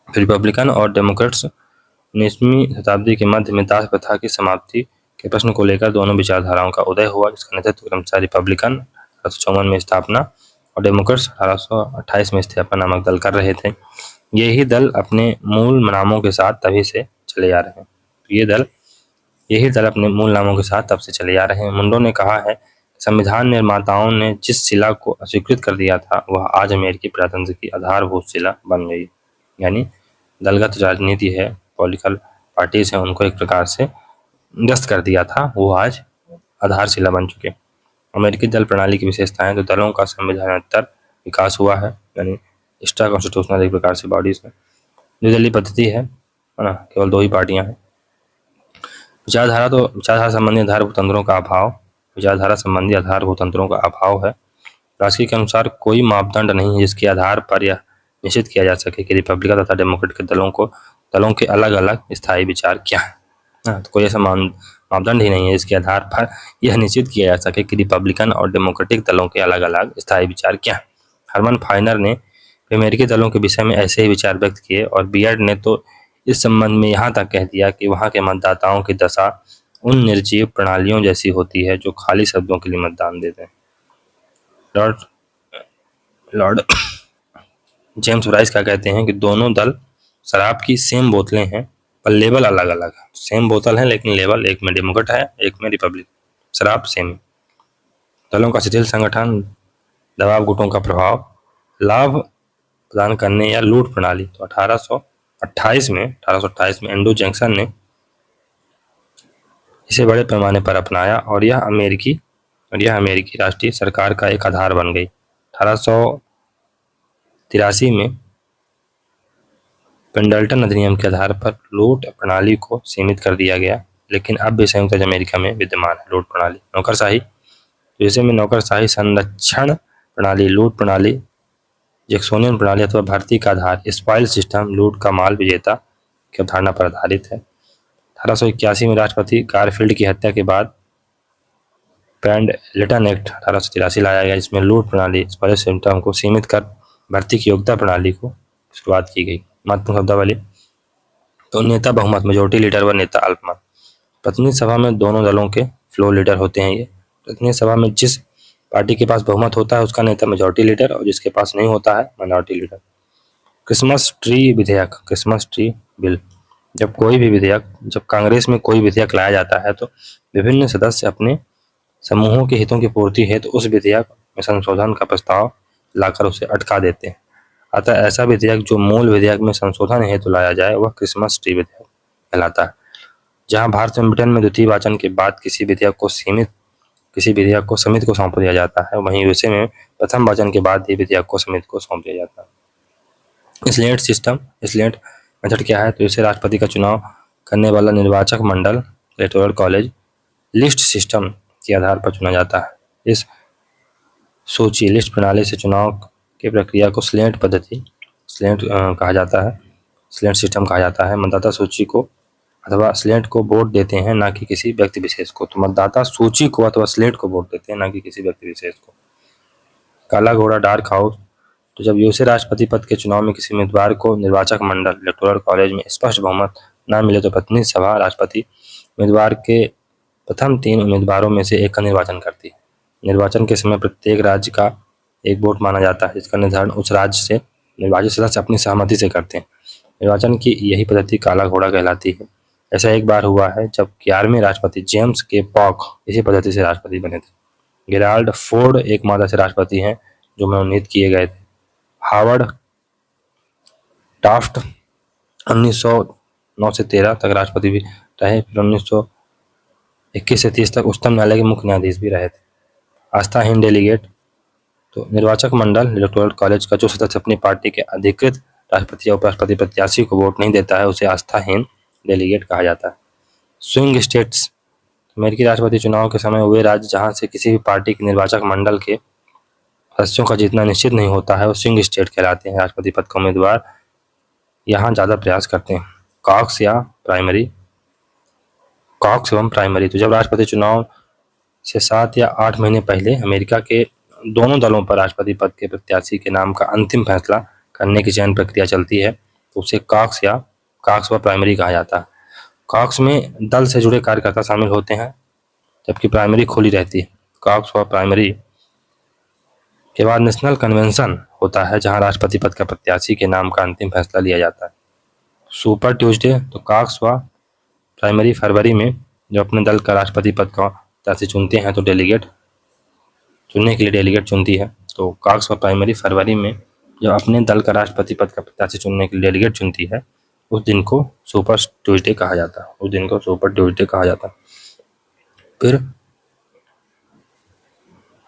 रिपब्लिकन और डेमोक्रेट्स 19वीं शताब्दी के मध्य में दास प्रथा की समाप्ति के प्रश्न को लेकर दोनों विचारधाराओं का उदय हुआ, जिसका नेतृत्व क्रमशः रिपब्लिकन 1854 में स्थापना और डेमोक्रेट्स 1828 में स्थापना नामक दल कर रहे थे। यही दल अपने मूल नामों के साथ तभी से चले आ रहे हैं। यही दल अपने मूल नामों के साथ तब से चले आ रहे हैं। मुंडो ने कहा है, संविधान निर्माताओं ने जिस शिला को अस्वीकृत कर दिया था वह आज अमेरिकी प्रजातंत्र की आधारभूत शिला बन गई। यानी दलगत राजनीति है, पॉलिटिकल पार्टीज हैं, उनको एक प्रकार से निरस्त कर दिया था, वो आज आधारशिला बन चुके। अमेरिकी दल प्रणाली की विशेषताएं, तो दलों का संविधानात्तर विकास हुआ है, यानी एक्स्ट्रा कॉन्स्टिट्यूशनल एक प्रकार से बॉडीज है। द्विदलीय पद्धति है ना, केवल 2 ही पार्टियां हैं। विचारधारा संबंधी आधारभूत तंत्रों का अभाव, विचारधारा संबंधी आधारभूत तंत्रों का अभाव है। राजकीय के अनुसार कोई मापदंड नहीं है जिसके आधार पर यह निश्चित किया जा सके कि रिपब्लिकन तथा डेमोक्रेट के दलों के अलग अलग स्थायी विचार क्या है। तो कोई ऐसा मापदंड ही नहीं है जिसके आधार पर यह निश्चित किया जा सके कि रिपब्लिकन और डेमोक्रेटिक दलों के अलग अलग स्थायी विचार क्या है। हरमन फाइनर ने अमेरिकी दलों के विषय में ऐसे ही विचार व्यक्त किए और बियर्ड ने तो इस संबंध में यहाँ तक कह दिया कि वहाँ के मतदाताओं की दशा उन निर्जीव प्रणालियों जैसी होती है जो खाली शब्दों के लिए मतदान देते हैं। लॉर्ड जेम्स ब्राइस क्या कहते हैं कि दोनों दल शराब की सेम बोतलें हैं पर लेबल अलग अलग है। सेम बोतल है लेकिन लेबल एक में डेमोक्रेट है, एक में रिपब्लिक। शराब सेम। दलों का शिथिल संगठन, दबाव गुटों का प्रभाव, लाभ प्रदान करने या लूट प्रणाली। तो 1828 में एंड्रू जैक्सन ने इसे बड़े पैमाने पर अपनाया और यह अमेरिकी राष्ट्रीय सरकार का एक आधार बन गई। 1883 में पेंडल्टन अधिनियम के आधार पर लूट प्रणाली को सीमित कर दिया गया, लेकिन अब भी संयुक्त राज्य अमेरिका में विद्यमान है लूट प्रणाली। नौकरशाही, जैसे में नौकरशाही, संरक्षण प्रणाली, लूट प्रणाली, जैक्सोनियन प्रणाली अथवा भर्ती का आधार, स्पॉइल सिस्टम, लूट का माल विजेता की अवधारणा पर आधारित है। 1881 में राष्ट्रपति गारफील्ड की हत्या के बाद पेंडलेटन एक्ट 1883 लाया गया, जिसमें लूट प्रणाली, स्पॉइल सिस्टम को सीमित कर भर्ती की योग्यता प्रणाली को शुरुआत की गई। महत्वपूर्ण शब्दावली, तो नेता बहुमत, मेजोरिटी लीडर व नेता अल्पमत। प्रतिनिधि सभा में दोनों दलों के फ्लोर लीडर होते हैं। ये प्रतिनिधि सभा में जिस पार्टी के पास बहुमत होता है उसका नेता मेजोरिटी लीडर और जिसके पास नहीं होता है माइनॉरिटी लीडर। क्रिसमस ट्री विधेयक, क्रिसमस ट्री बिल, जब कांग्रेस में कोई विधेयक लाया जाता है तो विभिन्न सदस्य अपने समूहों के हितों की पूर्ति हेतु उस विधेयक में संशोधन का प्रस्ताव लाकर उसे अटका देते हैं। अतः ऐसा विधेयक जो मूल विधेयक में संशोधन हेतु लाया जाए वह क्रिसमस ट्री विधेयक कहलाता है। जहां भारत में ब्रिटेन में द्वितीय वाचन के बाद किसी विधेयक को समिति को सौंप दिया जाता है, वहीं यूएसए में प्रथम वाचन के बाद ही विधेयक को समिति को सौंप दिया जाता है। स्लेट मेथड क्या है, तो इसे राष्ट्रपति का चुनाव करने वाला निर्वाचक मंडल इलेक्टोरल कॉलेज लिस्ट सिस्टम के आधार पर चुना जाता है। इस सूची लिस्ट प्रणाली से चुनाव की प्रक्रिया को स्लेट कहा जाता है, स्लेट सिस्टम कहा जाता है। मतदाता सूची को अथवा स्लेट को वोट देते हैं, ना कि किसी व्यक्ति विशेष को। तो मतदाता सूची को अथवा स्लेट को वोट देते हैं, ना कि किसी व्यक्ति विशेष को। काला घोड़ा, डार्क हाउस, तो जब यूएसए राष्ट्रपति पद के चुनाव में किसी उम्मीदवार को निर्वाचक मंडल इलेक्टोरल कॉलेज में स्पष्ट बहुमत न मिले तो प्रतिनिधि सभा राष्ट्रपति उम्मीदवार के प्रथम 3 उम्मीदवारों में से एक का निर्वाचन करती है। निर्वाचन के समय प्रत्येक राज्य का एक वोट माना जाता है, जिसका निर्धारण उस राज्य से निर्वाचित सदस्य अपनी सहमति से करते हैं। निर्वाचन की यही पद्धति काला घोड़ा कहलाती है। ऐसा एक बार हुआ है जब 11वें राष्ट्रपति जेम्स के पॉक इसी पद्धति से राष्ट्रपति बने थे। गेराल्ड फोर्ड एकमात्र ऐसे राष्ट्रपति हैं जो मनोनीत किए गए थे। हावर्ड टाफ्ट 1909 से 13 तक राष्ट्रपति भी रहे, फिर 1921 से 30 तक उच्चतम न्यायालय के मुख्य न्यायाधीश भी रहे थे। आस्थाहीन डेलीगेट, तो निर्वाचक मंडल इलेक्टोरल कॉलेज का जो सदस्य अपनी पार्टी के अधिकृत राष्ट्रपति या उपराष्ट्रपति प्रत्याशी को वोट नहीं देता है उसे आस्थाहीन डेलीगेट कहा जाता है। स्विंग स्टेट्स, अमेरिकी राष्ट्रपति चुनाव के समय वे राज्य जहां से किसी भी पार्टी के निर्वाचक मंडल के सदस्यों का जीतना निश्चित नहीं होता है वो स्विंग स्टेट कहलाते हैं। राष्ट्रपति पद का उम्मीदवार यहाँ ज्यादा प्रयास करते हैं। कॉक्स एवं प्राइमरी, तो जब राष्ट्रपति चुनाव से 7 या 8 महीने पहले अमेरिका के दोनों दलों पर राष्ट्रपति पद के प्रत्याशी के नाम का अंतिम फैसला करने की चयन प्रक्रिया चलती है तो उसे कॉक्स या कॉक्स व प्राइमरी कहा जाता है। कॉक्स में दल से जुड़े कार्यकर्ता शामिल होते हैं जबकि प्राइमरी खुली रहती है। कॉक्स व प्राइमरी के बाद नेशनल कन्वेंशन होता है जहां राष्ट्रपति पद का प्रत्याशी के नाम का अंतिम फैसला लिया जाता है। सुपर ट्यूसडे तो कॉक्स व प्राइमरी फरवरी में जो अपने दल का राष्ट्रपति पद का प्रत्याशी चुनते हैं तो डेलीगेट चुनने के लिए डेलीगेट चुनती है। तो कॉक्स व प्राइमरी फरवरी में जो अपने दल का राष्ट्रपति पद का प्रत्याशी चुनने के लिए डेलीगेट चुनती है उस दिन को सुपर ट्यूसडे कहा जाता है। उस दिन को सुपर ट्यूसडे कहा जाता है। फिर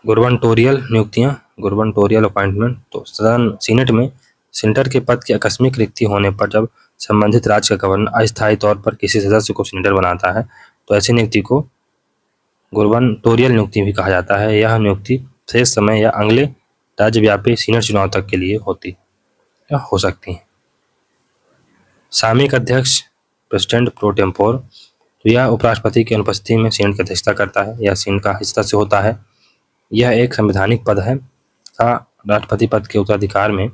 गुबर्नटोरियल नियुक्तियां, गुबर्नटोरियल अपॉइंटमेंट तो सदन सीनेट में सीनेटर के पद की आकस्मिक रिक्ति होने पर जब संबंधित राज्य का गवर्नर अस्थायी तौर पर किसी सदस्य को सीनेटर बनाता है तो ऐसी नियुक्ति को गुबर्नटोरियल नियुक्ति भी कहा जाता है। यह नियुक्ति शेष समय या अगले राज्यव्यापी सीनेट चुनाव तक के लिए होती या हो सकती है। सामयिक अध्यक्ष प्रेसिडेंट प्रो टेम्पोर तो यह उपराष्ट्रपति की अनुपस्थिति में सीनेट की अध्यक्षता करता है। यह सीनेट का सदस्य होता है। यह एक संवैधानिक पद है तथा राष्ट्रपति पद के उत्तराधिकार में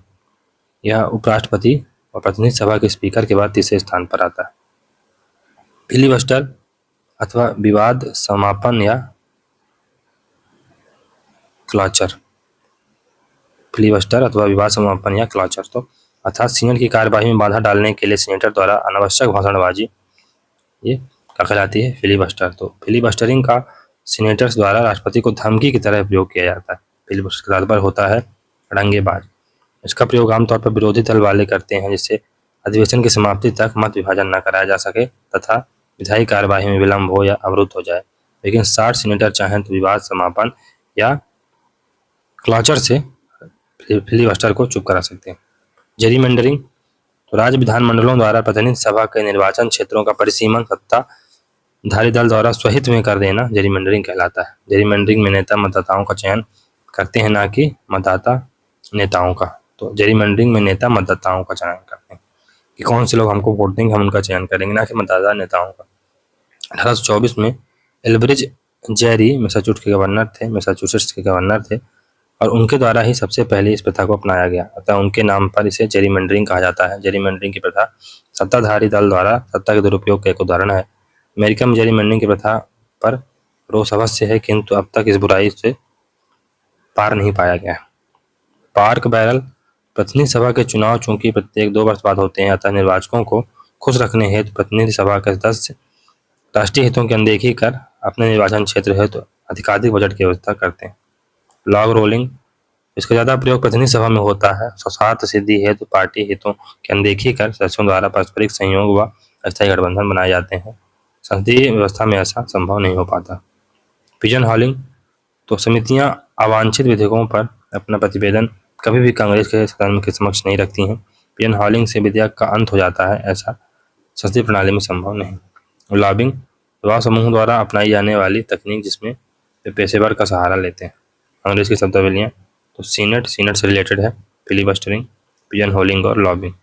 यह उपराष्ट्रपति और प्रतिनिधि सभा के स्पीकर के बाद तीसरे स्थान पर आता है। फिलिबस्टर अथवा विवाद समापन या क्लॉचर, फिलिबस्टर अथवा विवाद समापन या क्लॉचर तो अर्थात सीनेट की कार्यवाही में बाधा डालने के लिए सीनेटर द्वारा अनावश्यक भाषणबाजी ये क्या कहलाती है, फिलिबस्टर। तो फिलिबस्टरिंग का सीनेटर्स द्वारा राष्ट्रपति को धमकी की तरह प्रयोग किया जाता है। फिलिबस्टर का तात्पर्य होता है अड़ंगेबाज। इसका प्रयोग आमतौर पर विरोधी दल वाले करते हैं जिससे अधिवेशन की समाप्ति तक मत विभाजन न कराया जा सके तथा विधायी कार्यवाही में विलंब हो या अवरुद्ध हो जाए। लेकिन 60 सीनेटर चाहें तो विवाद समापन या क्लॉचर से फिलिबस्टर को चुप करा सकते हैं। जेरीमेंडरिंग तो राज्य विधानमंडलों द्वारा प्रतिनिधि सभा के निर्वाचन क्षेत्रों का परिसीमन सत्ताधारी दल द्वारा स्वहित में कर देना जेरीमेंडरिंग कहलाता है। जेरीमेंडरिंग में नेता मतदाताओं का चयन करते हैं ना कि मतदाता नेताओं का। तो जेरीमेंडरिंग में नेता मतदाताओं का चयन करते हैं कि कौन से लोग हमको वोट देंगे, हम उनका चयन करेंगे, ना कि मतदाता नेताओं का। 1824 में एल्ब्रिज जेरी मैसाचुसेट्स के गवर्नर थे और उनके द्वारा ही सबसे पहले इस प्रथा को अपनाया गया, अतः उनके नाम पर इसे जेरीमेंडरिंग कहा जाता है। जेरीमेंडरिंग की प्रथा सत्ताधारी दल द्वारा सत्ता के दुरुपयोग का एक उदाहरण है। अमेरिका में जेरीमेंडरिंग की प्रथा पर रोष अवश्य है किंतु अब तक इस बुराई से पार नहीं पाया गया। पार्क बैरल प्रतिनिधि सभा के चुनाव चूंकि प्रत्येक 2 वर्ष बाद होते हैं अतः निर्वाचकों को खुश रखने हेतु प्रतिनिधि सभा के सदस्य राष्ट्रीय हितों की अनदेखी कर अपने निर्वाचन क्षेत्र हेतु अधिकाधिक बजट की व्यवस्था करते हैं। लॉग रोलिंग इसका ज्यादा प्रयोग प्रतिनिधि सभा में होता है। स्वार्थ सिद्धि हेतु पार्टी हितों की अनदेखी कर सदस्यों द्वारा पारस्परिक संयोग व अस्थायी गठबंधन बनाए जाते हैं। संसदीय व्यवस्था में ऐसा संभव नहीं हो पाता। पिजन हॉलिंग तो समितियां अवांछित विधेयकों पर अपना प्रतिवेदन कभी भी कांग्रेस के सदन के समक्ष नहीं रखती हैं। पिजन हॉलिंग से विधेयक का अंत हो जाता है, ऐसा संसदीय प्रणाली में संभव नहीं। लॉबिंग युवा समूह द्वारा अपनाई जाने वाली तकनीक जिसमें वे पेशेवर का सहारा लेते हैं। कांग्रेस की शब्दावलियाँ तो सीनेट से रिलेटेड है, फिलिबस्टरिंग, पिजन होलिंग और लॉबिंग।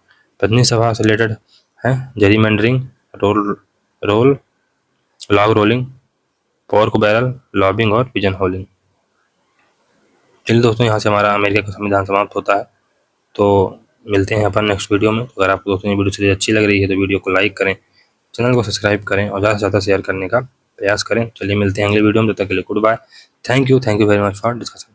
प्रतिनिधि सभा से रिलेटेड है gerrymandering, log rolling, pork barrel, lobbying और पिजन होलिंग। चलिए दोस्तों, यहाँ से हमारा अमेरिका का संविधान समाप्त होता है। तो मिलते हैं अपन नेक्स्ट वीडियो में। तो अगर आपको दोस्तों ये वीडियो सीरीज अच्छी लग रही है तो वीडियो को लाइक करें, चैनल को सब्सक्राइब करें और ज़्यादा से ज़्यादा शेयर करने का प्रयास करें। चलिए मिलते हैं अगले वीडियो में, तब तक के लिए goodbye. Thank you very much for discussion.